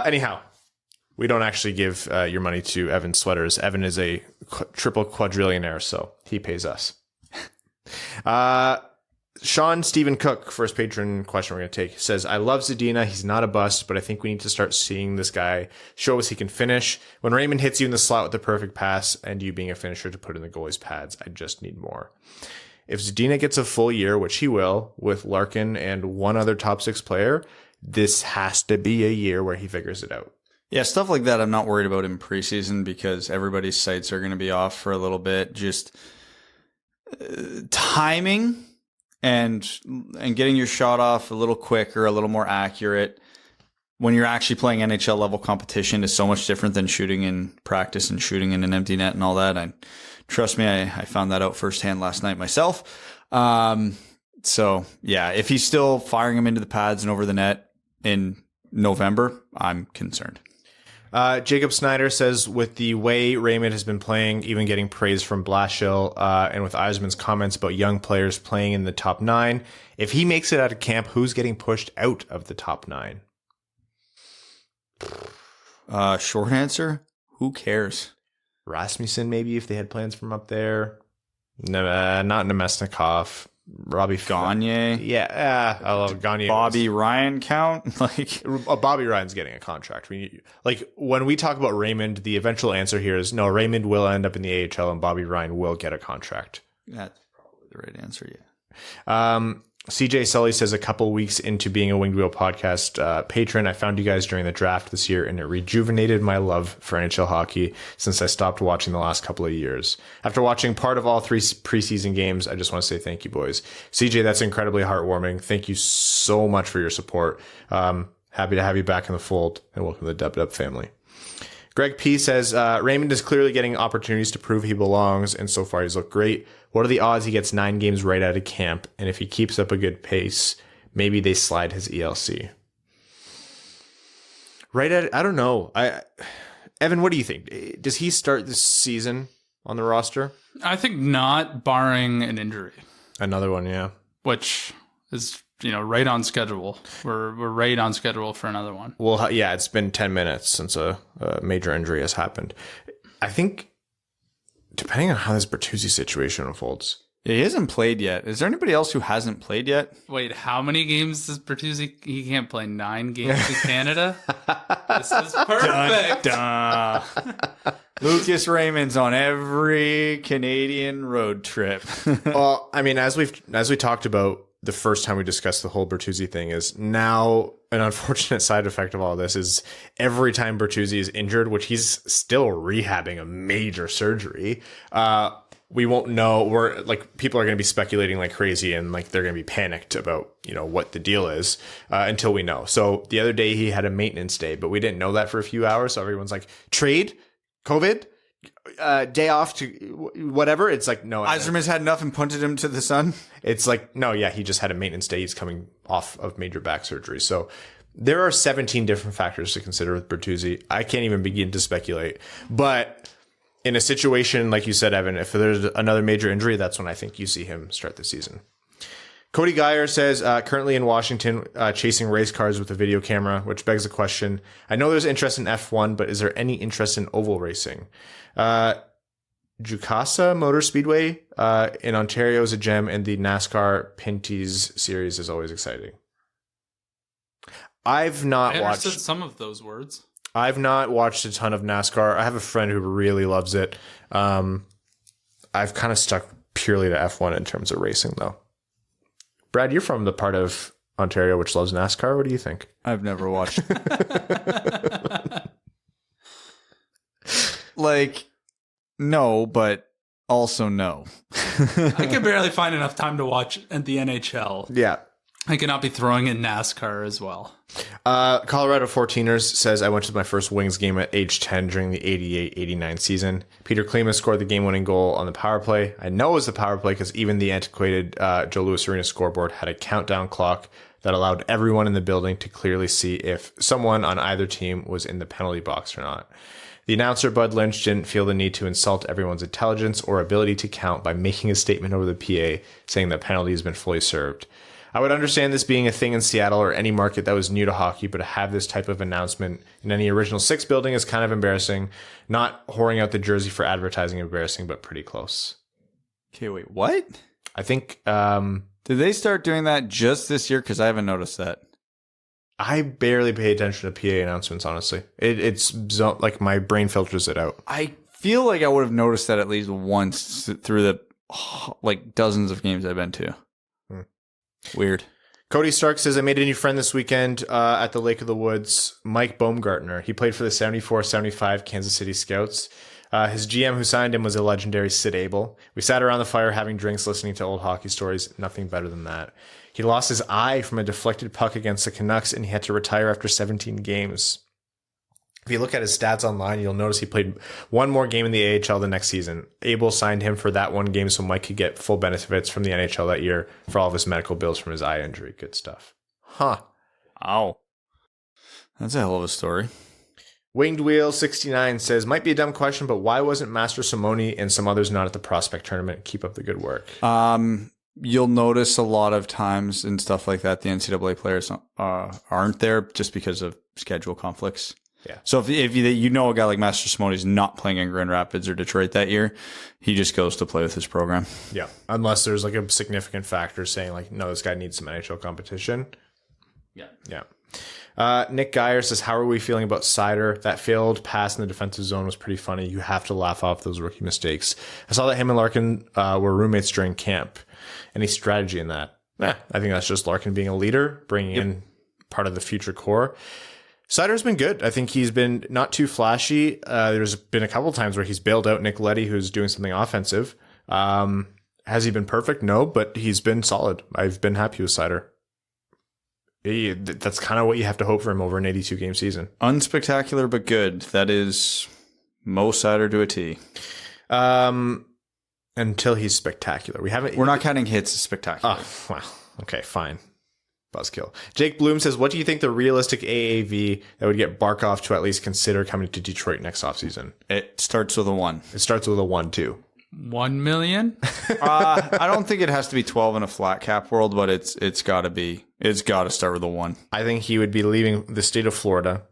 Anyhow, we don't actually give your money to Evan's sweaters. Evan is a triple quadrillionaire, so he pays us. Sean Stephen Cook, first patron question we're going to take, says, I love Zadina. He's not a bust, but I think we need to start seeing this guy show us he can finish. When Raymond hits you in the slot with the perfect pass and you being a finisher to put in the goalie's pads, I just need more. If Zadina gets a full year, which he will, with Larkin and one other top 6 player, this has to be a year where he figures it out. Yeah, stuff like that I'm not worried about in preseason because everybody's sights are going to be off for a little bit. Just timing and getting your shot off a little quicker, a little more accurate when you're actually playing NHL level competition is so much different than shooting in practice and shooting in an empty net and all that. And trust me, I found that out firsthand last night myself. So yeah, if he's still firing him into the pads and over the net in November, I'm concerned. Jacob Snyder says, with the way Raymond has been playing, even getting praise from Blashill, and with Eisman's comments about young players playing in the top 9, if he makes it out of camp, who's getting pushed out of the top 9? Short answer, who cares? Rasmussen, maybe, if they had plans from up there. No, not Nemesnikov. Robbie Gagne. Yeah, I love Gagne. Bobby Ryan count? Like Bobby Ryan's getting a contract. When we talk about Raymond, the eventual answer here is no, Raymond will end up in the AHL and Bobby Ryan will get a contract. That's probably the right answer, yeah. CJ Sully says, a couple weeks into being a Winged Wheel Podcast patron, I found you guys during the draft this year, and it rejuvenated my love for NHL hockey since I stopped watching the last couple of years. After watching part of all 3 preseason games, I just want to say thank you, boys. CJ, that's incredibly heartwarming. Thank you so much for your support. Happy to have you back in the fold, and welcome to the Dub Dub family. Greg P says, Raymond is clearly getting opportunities to prove he belongs, and so far he's looked great. What are the odds he gets 9 games right out of camp? And if he keeps up a good pace, maybe they slide his ELC. I don't know. Evan, what do you think? Does he start this season on the roster? I think not, barring an injury. Another one, yeah. Which is, right on schedule. We're right on schedule for another one. Well, yeah, it's been 10 minutes since a major injury has happened. I think, depending on how this Bertuzzi situation unfolds. Yeah, he hasn't played yet. Is there anybody else who hasn't played yet? Wait, how many games does Bertuzzi? He can't play 9 games in Canada? This is perfect. Dun, dun. Lucas Raymond's on every Canadian road trip. Well, I mean, as we talked about the first time we discussed the whole Bertuzzi thing, is now an unfortunate side effect of all this is every time Bertuzzi is injured, which he's still rehabbing a major surgery, we won't know. We're like, people are going to be speculating like crazy, and like they're going to be panicked about, what the deal is, until we know. So the other day he had a maintenance day, but we didn't know that for a few hours. So everyone's like, trade, COVID, day off to whatever. It's like, no. Yzerman's had enough and punted him to the sun. It's like, no, yeah, he just had a maintenance day. He's coming off of major back surgery. So there are 17 different factors to consider with Bertuzzi. I can't even begin to speculate. But in a situation, like you said, Evan, if there's another major injury, that's when I think you see him start the season. Cody Geyer says, currently in Washington, chasing race cars with a video camera, which begs the question. I know there's interest in F1, but is there any interest in oval racing? Jukasa Motor Speedway in Ontario is a gem, and the NASCAR Pinty's series is always exciting. I've not I watched understood some of those words. I've not watched a ton of NASCAR. I have a friend who really loves it. I've kind of stuck purely to F1 in terms of racing, though. Brad, you're from the part of Ontario which loves NASCAR. What do you think? I've never watched. Like, no, but also no. I can barely find enough time to watch at the NHL. Yeah. I cannot be throwing in NASCAR as well. Colorado 14ers says, I went to my first Wings game at age 10 during the 88-89 season. Peter Klima scored the game-winning goal on the power play. I know it was the power play because even the antiquated Joe Louis Arena scoreboard had a countdown clock that allowed everyone in the building to clearly see if someone on either team was in the penalty box or not. The announcer, Bud Lynch, didn't feel the need to insult everyone's intelligence or ability to count by making a statement over the PA saying that penalty has been fully served. I would understand this being a thing in Seattle or any market that was new to hockey, but to have this type of announcement in any Original Six building is kind of embarrassing. Not whoring out the jersey for advertising embarrassing, but pretty close. Okay, wait, what? I think Did they start doing that just this year? Because I haven't noticed that. I barely pay attention to PA announcements, honestly. It's like my brain filters it out. I feel like I would have noticed that at least once through the like dozens of games I've been to. Weird. Cody Stark says, I made a new friend this weekend at the Lake of the Woods, Mike Baumgartner. He played for the 74-75 Kansas City Scouts. His GM who signed him was a legendary Sid Abel. We sat around the fire having drinks, listening to old hockey stories. Nothing better than that. He lost his eye from a deflected puck against the Canucks, and he had to retire after 17 games. If you look at his stats online, you'll notice he played one more game in the AHL the next season. Abel signed him for that one game so Mike could get full benefits from the NHL that year for all of his medical bills from his eye injury. Good stuff. Huh. Ow. That's a hell of a story. Winged Wheel 69 says, might be a dumb question, but why wasn't Master Simone and some others not at the prospect tournament? Keep up the good work. You'll notice a lot of times and stuff like that, the NCAA players aren't there just because of schedule conflicts. Yeah. So if you know a guy like Master Simone is not playing in Grand Rapids or Detroit that year, he just goes to play with his program. Yeah. Unless there's like a significant factor saying like, no, this guy needs some NHL competition. Yeah. Yeah. Nick Geyer says, how are we feeling about Sider? That failed pass in the defensive zone was pretty funny. You have to laugh off those rookie mistakes. I saw that him and Larkin were roommates during camp. Any strategy in that? I think that's just Larkin being a leader, bringing in part of the future core. Sider's been good. I think he's been not too flashy. There's been a couple times where he's bailed out Nick Leddy, who's doing something offensive. Has he been perfect? No, but he's been solid. I've been happy with Sider. That's kind of what you have to hope for him over an 82-game season. Unspectacular, but good. That is Mo Sider to a T. Until he's spectacular. We're not counting hits as spectacular. Oh, well, okay, fine. Buzzkill. Jake Bloom says, what do you think the realistic AAV that would get Barkov to at least consider coming to Detroit next offseason? It starts with a 1. It starts with a 1, too. 1 million? I don't think it has to be 12 in a flat cap world, but it's got to start with a 1. I think he would be leaving the state of Florida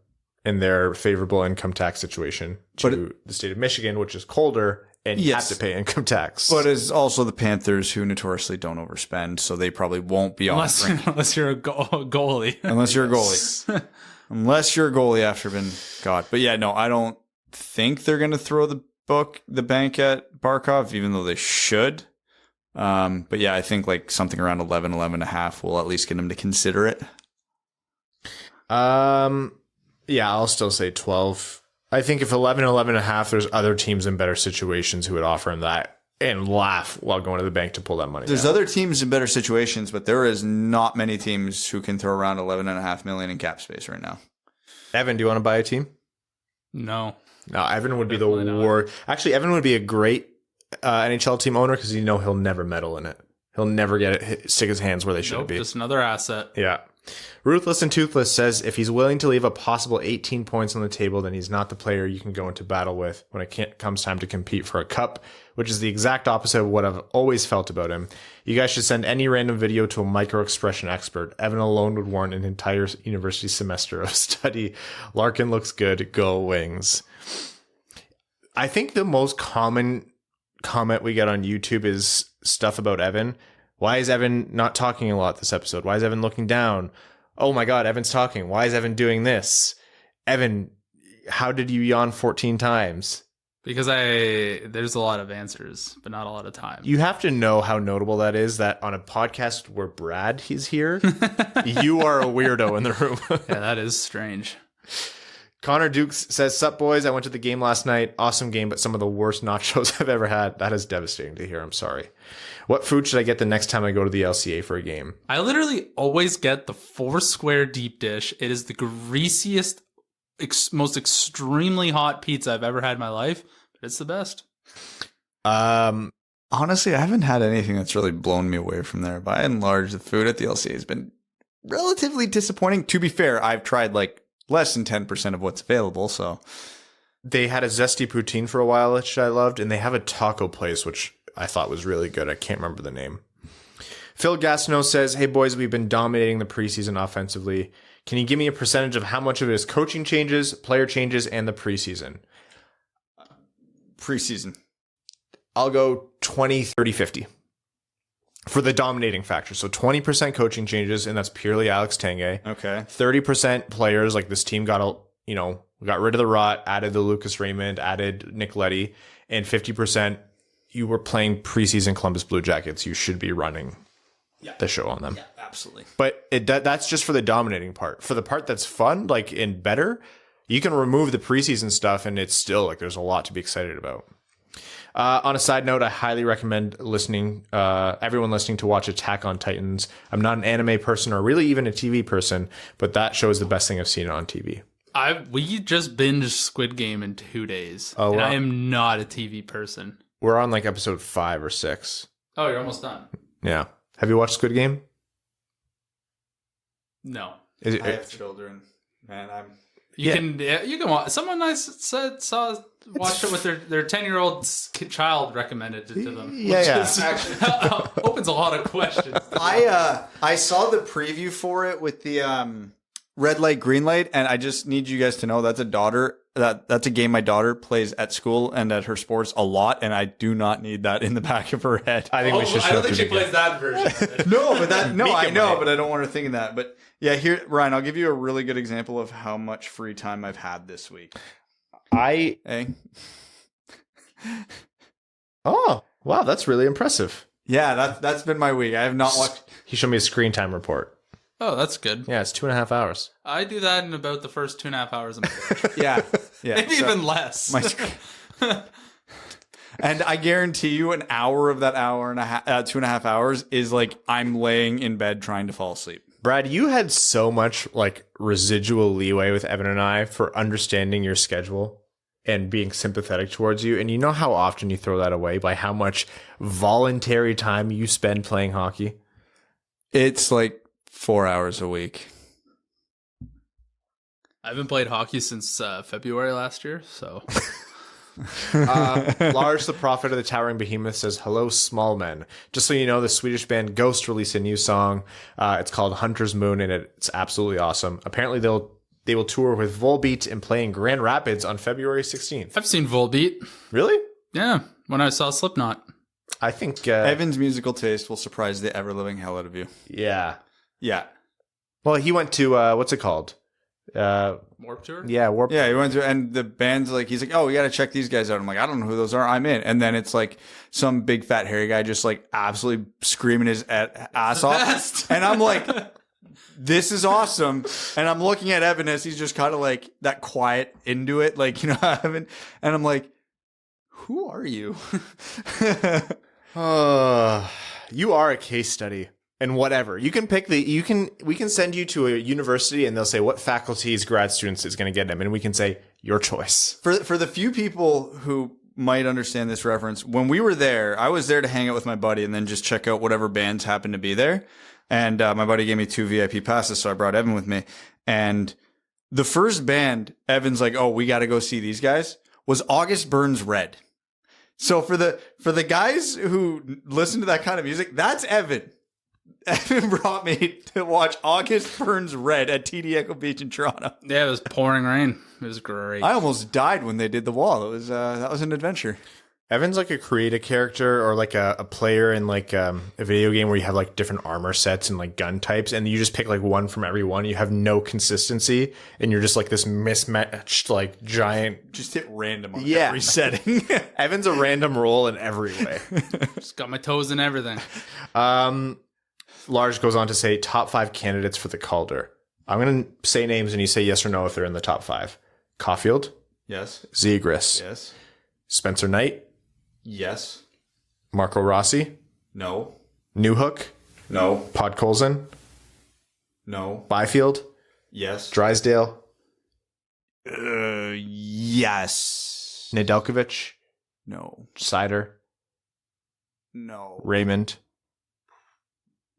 in their favorable income tax situation to the state of Michigan, which is colder and you have to pay income tax. But it's also the Panthers, who notoriously don't overspend, so they probably won't be unless you're a goalie. Unless you're a goalie. Unless you're a goalie after been got. But yeah, no, I don't think they're going to throw the bank at Barkov, even though they should. But yeah, I think like something around 11 and a half will at least get him to consider it. Yeah, I'll still say 12. I think if 11 and a half, there's other teams in better situations who would offer him that and laugh while going to the bank to pull that money. There's other teams in better situations, but there is not many teams who can throw around 11.5 million in cap space right now. Evan, do you want to buy a team? No, Evan would be the war. Actually, Evan would be a great NHL team owner because he'll never meddle in it. He'll never get it, stick his hands where they shouldn't be. Just another asset. Yeah. Ruthless and Toothless says, if he's willing to leave a possible 18 points on the table, then he's not the player you can go into battle with when it comes time to compete for a cup, which is the exact opposite of what I've always felt about him. You guys should send any random video to a micro-expression expert. Evan alone would warrant an entire university semester of study. Larkin looks good. Go Wings. I think the most common comment we get on YouTube is stuff about Evan. Why is Evan not talking a lot this episode? Why is Evan looking down? Oh my God, Evan's talking. Why is Evan doing this? Evan, how did you yawn 14 times? Because there's a lot of answers, but not a lot of time. You have to know how notable that is, that on a podcast where Brad is here, you are a weirdo in the room. Yeah, that is strange. Connor Dukes says, "Sup, boys? I went to the game last night. Awesome game, but some of the worst nachos I've ever had. That is devastating to hear. I'm sorry. What food should I get the next time I go to the LCA for a game?" I literally always get the 4-square deep dish. It is the greasiest, most extremely hot pizza I've ever had in my life, but it's the best. Honestly, I haven't had anything that's really blown me away from there. By and large, the food at the LCA has been relatively disappointing. To be fair, I've tried like less than 10% of what's available, so. They had a zesty poutine for a while, which I loved, and they have a taco place, which I thought was really good. I can't remember the name. Phil Gastineau says, "Hey, boys, we've been dominating the preseason offensively. Can you give me a percentage of how much of it is coaching changes, player changes, and the preseason?" Preseason. I'll go 20, 30, 50 for the dominating factor. So 20% coaching changes, and that's purely Alex Tanguay. Okay. 30% players, like this team got rid of the Rot, added the Lucas Raymond, added Nick Leddy, and 50% you were playing preseason Columbus Blue Jackets. You should be running the show on them. Yeah, absolutely. But that's just for the dominating part. For the part that's fun, like and better, you can remove the preseason stuff, and it's still like there's a lot to be excited about. On a side note, I highly recommend everyone listening to watch Attack on Titans. I'm not an anime person or really even a TV person, but that show is the best thing I've seen on TV. We just binged Squid Game in 2 days. Oh, and wow. I am not a TV person. We're on like episode 5 or 6. Oh, you're almost done. Yeah. Have you watched Squid Game? No. Is it, I have children, man. You can watch. Someone I watched it with their 10-year-old child recommended it to them. Yeah. Opens a lot of questions. I saw the preview for it with the red light, green light, and I just need you guys to know that's a game my daughter plays at school and at her sports a lot, and I do not need that in the back of her head. I think we should show I don't it think to she plays that version. I know, but I don't want her thinking that. But yeah, here, Ryan, I'll give you a really good example of how much free time I've had this week. Hey. Oh, wow, that's really impressive. Yeah, that's been my week. I have not watched. He showed me a screen time report. Oh, that's good. Yeah, it's 2.5 hours. I do that in about the first 2.5 hours of my day. Yeah. Maybe even less. And I guarantee you an hour of that hour and a half, 2.5 hours is like I'm laying in bed trying to fall asleep. Brad, you had so much like residual leeway with Evan and I for understanding your schedule and being sympathetic towards you. And you know how often you throw that away by how much voluntary time you spend playing hockey? It's like 4 hours a week. I haven't played hockey since February last year, so. Lars, the prophet of the towering behemoth, says, "Hello, small men. Just so you know, the Swedish band Ghost released a new song. It's called Hunter's Moon, and it's absolutely awesome. Apparently, they will tour with Volbeat and play in Grand Rapids on February 16th. I've seen Volbeat. Really? Yeah, when I saw Slipknot. I think Evan's musical taste will surprise the ever-living hell out of you. Yeah. Yeah. Well, he went to what's it called? Warped Tour? Yeah, Warped. Yeah, he went to, and the band's like, he's like, "Oh, we got to check these guys out." I'm like, "I don't know who those are. I'm in." And then it's like some big fat hairy guy just like absolutely screaming his ass off. Best. And I'm like, this is awesome. And I'm looking at Evan as he's just kind of like that quiet into it, like, you know, Evan. And I'm like, who are you? You are a case study. And whatever. You can pick we can send you to a university and they'll say what faculties grad students is going to get them. And we can say your choice. For the few people who might understand this reference, when we were there, I was there to hang out with my buddy and then just check out whatever bands happened to be there. And my buddy gave me 2 VIP passes, so I brought Evan with me. And the first band, Evan's like, "Oh, we got to go see these guys," was August Burns Red. So for the guys who listen to that kind of music, that's Evan. Evan brought me to watch August Burns Red at TD Echo Beach in Toronto. Yeah, it was pouring rain. It was great. I almost died when they did the wall. It was that was an adventure. Evan's like a creative character or like a player in like a video game where you have like different armor sets and like gun types, and you just pick like one from every one. You have no consistency, and you're just like this mismatched like giant. Just hit random on Yeah. every setting. Evan's a random role in every way. Just got my toes in everything. Large goes on to say top 5 candidates for the Calder. I'm going to say names and you say yes or no if they're in the top 5. Caulfield, Yes. Zegras, Yes. Spencer Knight, Yes. Marco Rossi, No. Newhook, No. Podkolzin, No. Byfield, Yes. Drysdale, Yes. Nedeljkovic, No. Sider, No. Raymond,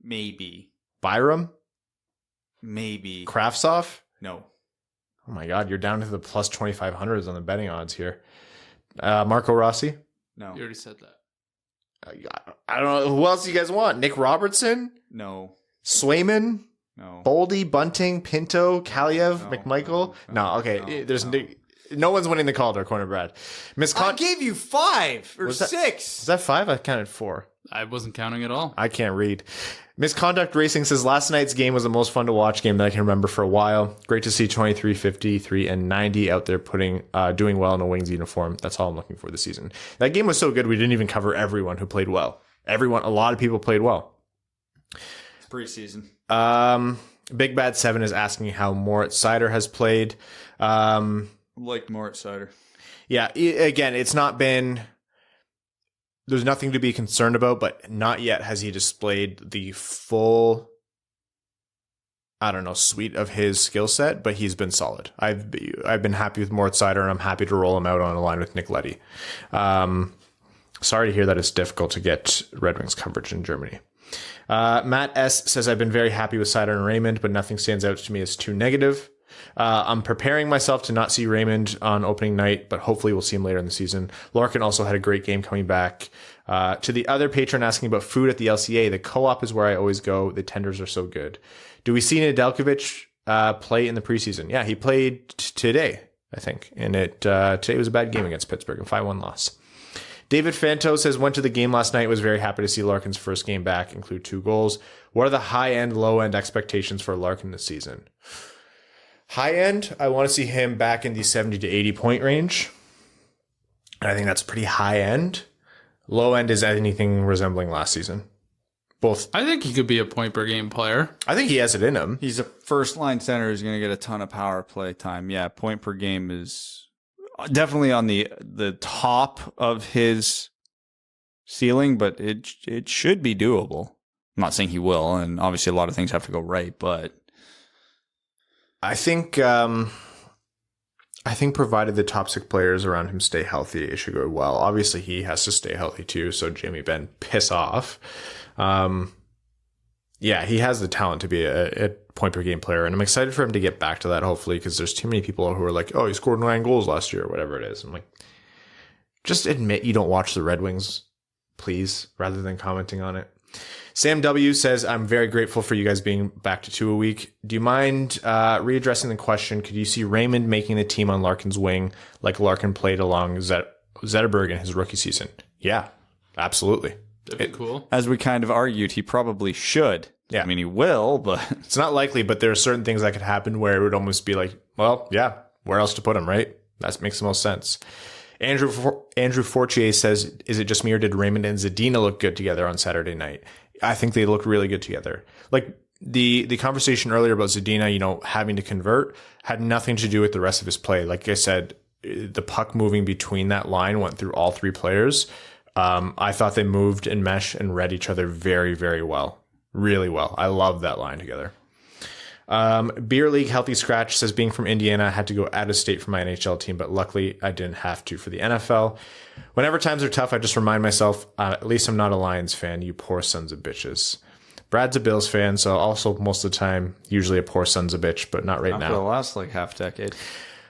Maybe. Byram, Maybe. Kraftsov. No. Oh my God, you're down to the plus 2,500s on the betting odds here. Marco Rossi. No. You already said that. I don't know. Who else do you guys want? Nick Robertson? No. Swayman? No. Boldy, Bunting, Pinto, Kaliev, No, McMichael? No, okay. no, There's no. no one's winning the Calder, corner Brad. I gave you 5 or Was that- 6. Is that 5? I counted 4. I wasn't counting at all. I can't read. Misconduct Racing says last night's game was the most fun to watch game that I can remember for a while. Great to see 23, 53, and 90 out there doing well in a Wings uniform. That's all I'm looking for this season. That game was so good we didn't even cover everyone who played well. A lot of people played well. It's preseason. Big Bad 7 is asking how Moritz Seider has played. Like Moritz Seider. Yeah, again, it's not been... There's nothing to be concerned about, but not yet has he displayed the full, suite of his skill set, but he's been solid. I've been happy with Moritz Seider, and I'm happy to roll him out on a line with Nick Leddy. Sorry to hear that it's difficult to get Red Wings coverage in Germany. Matt S. says, I've been very happy with Seider and Raymond, but nothing stands out to me as too negative. I'm preparing myself to not see Raymond on opening night, but hopefully we'll see him later in the season. Larkin also had a great game coming back. To the other patron asking about food at the LCA, the co-op is where I always go. The tenders are so good. Do we see Nedeljkovic play in the preseason? Yeah, he played today, I think. And today was a bad game against Pittsburgh, a 5-1 loss. David Fanto says, went to the game last night, was very happy to see Larkin's first game back, include 2 goals. What are the high-end, low-end expectations for Larkin this season? High end, I want to see him back in the 70 to 80 point range. I think that's pretty high end. Low end is anything resembling last season. Both. I think he could be a point per game player. I think he has it in him. He's a first line center who's going to get a ton of power play time. Yeah, point per game is definitely on the top of his ceiling, but it should be doable. I'm not saying he will, and obviously a lot of things have to go right, but I think provided the top 6 players around him stay healthy, it should go well. Obviously, he has to stay healthy too, so Jamie Benn, piss off. Yeah, he has the talent to be a point per game player, and I'm excited for him to get back to that, hopefully, because there's too many people who are like, oh, he scored 9 goals last year, or whatever it is. I'm like, just admit you don't watch the Red Wings, please, rather than commenting on it. Sam W. says, I'm very grateful for you guys being back to 2 a week. Do you mind readdressing the question? Could you see Raymond making the team on Larkin's wing like Larkin played along Zetterberg in his rookie season? Yeah, absolutely. That'd be cool. as we kind of argued, he probably should. Yeah. I mean, he will, but It's not likely, but there are certain things that could happen where it would almost be like, well, yeah, where else to put him, right? That makes the most sense. Andrew Fortier says, is it just me or did Raymond and Zadina look good together on Saturday night? I think they look really good together. Like the conversation earlier about Zadina, having to convert had nothing to do with the rest of his play. Like I said, the puck moving between that line went through all 3 players. I thought they moved and meshed and read each other very, very well. Really well. I love that line together. Beer League Healthy Scratch says, being from Indiana, I had to go out of state for my NHL team, but luckily I didn't have to for the NFL. Whenever times are tough, I just remind myself, at least I'm not a Lions fan, you poor sons of bitches. Brad's a Bills fan, so also most of the time, usually a poor sons of bitch, but not right not now. for the last half decade.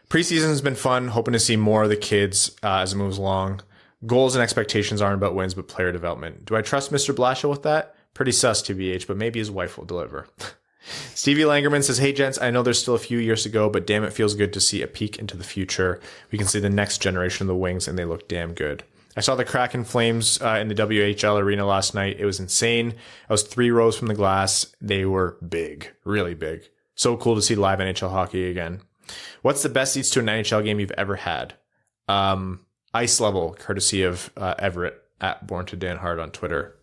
Preseason has been fun, hoping to see more of the kids as it moves along. Goals and expectations aren't about wins, but player development. Do I trust Mr. Blashill with that? Pretty sus, TBH, but maybe his wife will deliver. Stevie Langerman says, hey, gents, I know there's still a few years to go, but damn, it feels good to see a peek into the future. We can see the next generation of the Wings, and they look damn good. I saw the Kraken Flames in the WHL arena last night. It was insane. I was 3 rows from the glass. They were big, really big. So cool to see live NHL hockey again. What's the best seats to an NHL game you've ever had? Ice level, courtesy of Everett at Born to Dan Hard on Twitter.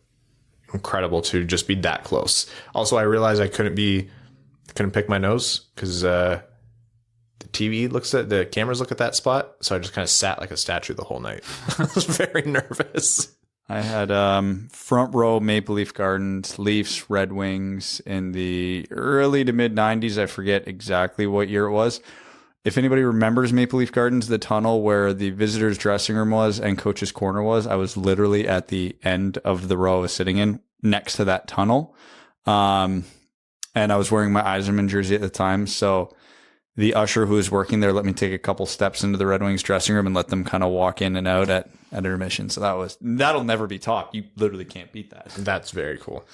Incredible to just be that close. Also, I realized I couldn't pick my nose because the cameras look at that spot. So I just kind of sat like a statue the whole night. I was very nervous. I had front row Maple Leaf Gardens, Leafs, Red Wings in the early to mid 90s. I forget exactly what year it was. If anybody remembers Maple Leaf Gardens, the tunnel where the visitors' dressing room was and coach's corner was, I was literally at the end of the row I was sitting in next to that tunnel. And I was wearing my Yzerman jersey at the time. So the usher who was working there let me take a couple steps into the Red Wings dressing room and let them kind of walk in and out at intermission. So that'll never be topped. You literally can't beat that. That's very cool.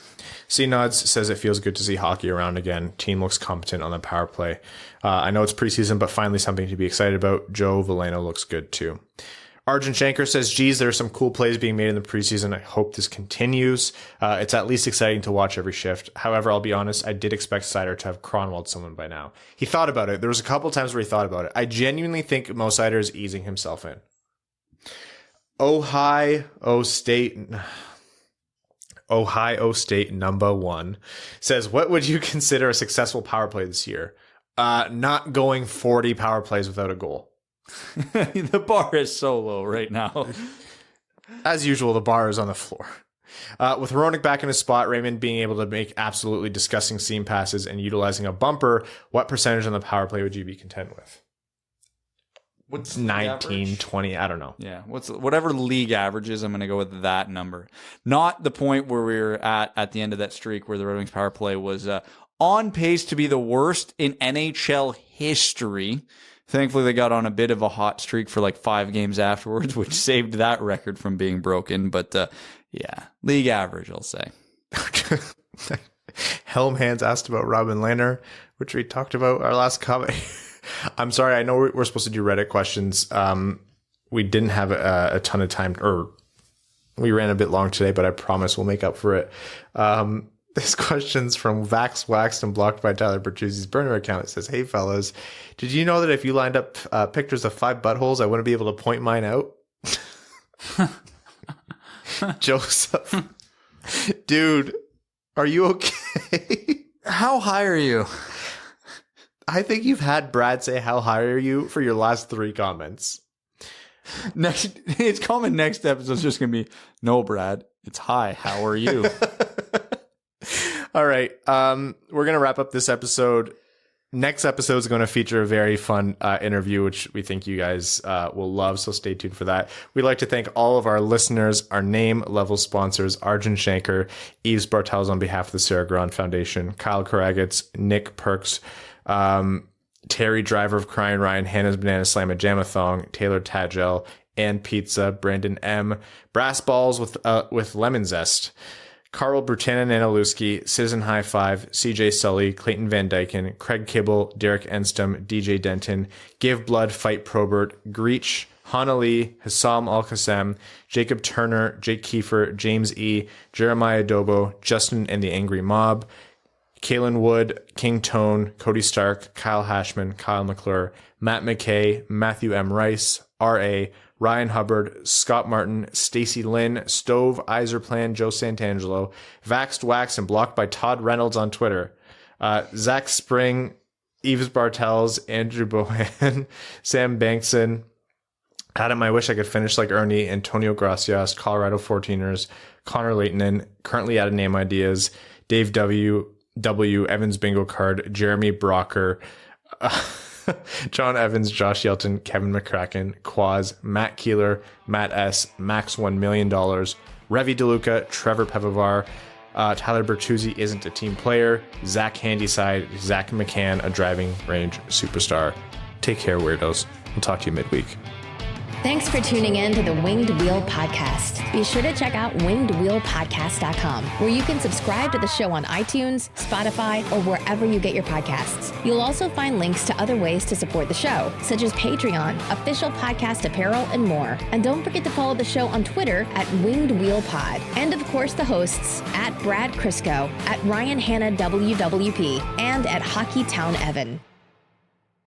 C Nods says it feels good to see hockey around again. Team looks competent on the power play. I know it's preseason, but finally something to be excited about. Joe Veleno looks good too. Arjun Shankar says, geez, there are some cool plays being made in the preseason. I hope this continues. It's at least exciting to watch every shift. However, I'll be honest, I did expect Seider to have Cronwalled someone by now. He thought about it. There was a couple times where he thought about it. I genuinely think Mo Seider is easing himself in. Ohio State number 1 says, what would you consider a successful power play this year? Not going 40 power plays without a goal. The bar is so low right now. As usual, the bar is on the floor. With Hronek back in his spot, Raymond being able to make absolutely disgusting seam passes and utilizing a bumper, what percentage on the power play would you be content with? What's 19, 20? I don't know. Yeah, whatever league average is, I'm going to go with that number. Not the point where we were at the end of that streak where the Red Wings power play was on pace to be the worst in NHL history. Thankfully, they got on a bit of a hot streak for like 5 games afterwards, which saved that record from being broken. But yeah, league average, I'll say. Helm Hands asked about Robin Lehner, which we talked about our last comment. I'm sorry, I know we're supposed to do Reddit questions. We didn't have a ton of time, or we ran a bit long today, but I promise we'll make up for it. This question's from Vax Waxed and blocked by Tyler Bertuzzi's burner account. It says, hey, fellas, did you know that if you lined up pictures of 5 buttholes, I wouldn't be able to point mine out? Joseph. Dude, are you okay? How high are you? I think you've had Brad say, how high are you for your last 3 comments. It's coming next episode's just going to be, no, Brad, it's hi, how are you? All right. We're going to wrap up this episode. Next episode is going to feature a very fun interview, which we think you guys will love. So stay tuned for that. We'd like to thank all of our listeners, our name level sponsors, Arjun Shankar, Yves Bartels on behalf of the Sarah Grand Foundation, Kyle Karagitz, Nick Perks, Terry Driver of Crying Ryan, Hannah's Banana Slam, Jamathong, Taylor Tagel, and Pizza, Brandon M, Brass Balls with Lemon Zest, Carl Brutanen Analuski, Citizen High Five, CJ Sully, Clayton Van Dyken, Craig Kibble, Derek Enstom, DJ Denton, Give Blood, Fight Probert, Greach, Hana Lee, Hassam Al-Qassem, Jacob Turner, Jake Kiefer, James E., Jeremiah Dobo, Justin and the Angry Mob, Kalen Wood, King Tone, Cody Stark, Kyle Hashman, Kyle McClure, Matt McKay, Matthew M. Rice, R.A., Ryan Hubbard, Scott Martin, Stacy Lynn, Stove, Iserplan, Joe Santangelo, Vaxed Wax, and blocked by Todd Reynolds on Twitter, Zach Spring, Yves Bartels, Andrew Bohan, Sam Bankson, Adam, I wish I could finish like Ernie, Antonio Gracias, Colorado 14ers, Connor Leighton, currently out of name ideas, Dave W., Evans Bingo Card, Jeremy Brocker, John Evans, Josh Yelton, Kevin McCracken, Quaz, Matt Keeler, Matt S., Max $1 million, Revi DeLuca, Trevor Pevavar, Tyler Bertuzzi isn't a team player, Zach Handyside, Zach McCann, a driving range superstar. Take care, weirdos. We'll talk to you midweek. Thanks for tuning in to the Winged Wheel Podcast. Be sure to check out wingedwheelpodcast.com, where you can subscribe to the show on iTunes, Spotify, or wherever you get your podcasts. You'll also find links to other ways to support the show, such as Patreon, official podcast apparel, and more. And don't forget to follow the show on Twitter at Winged Wheel Pod. And of course, the hosts at Brad Crisco, at Ryan Hanna WWP, and at Hockey Town Evan.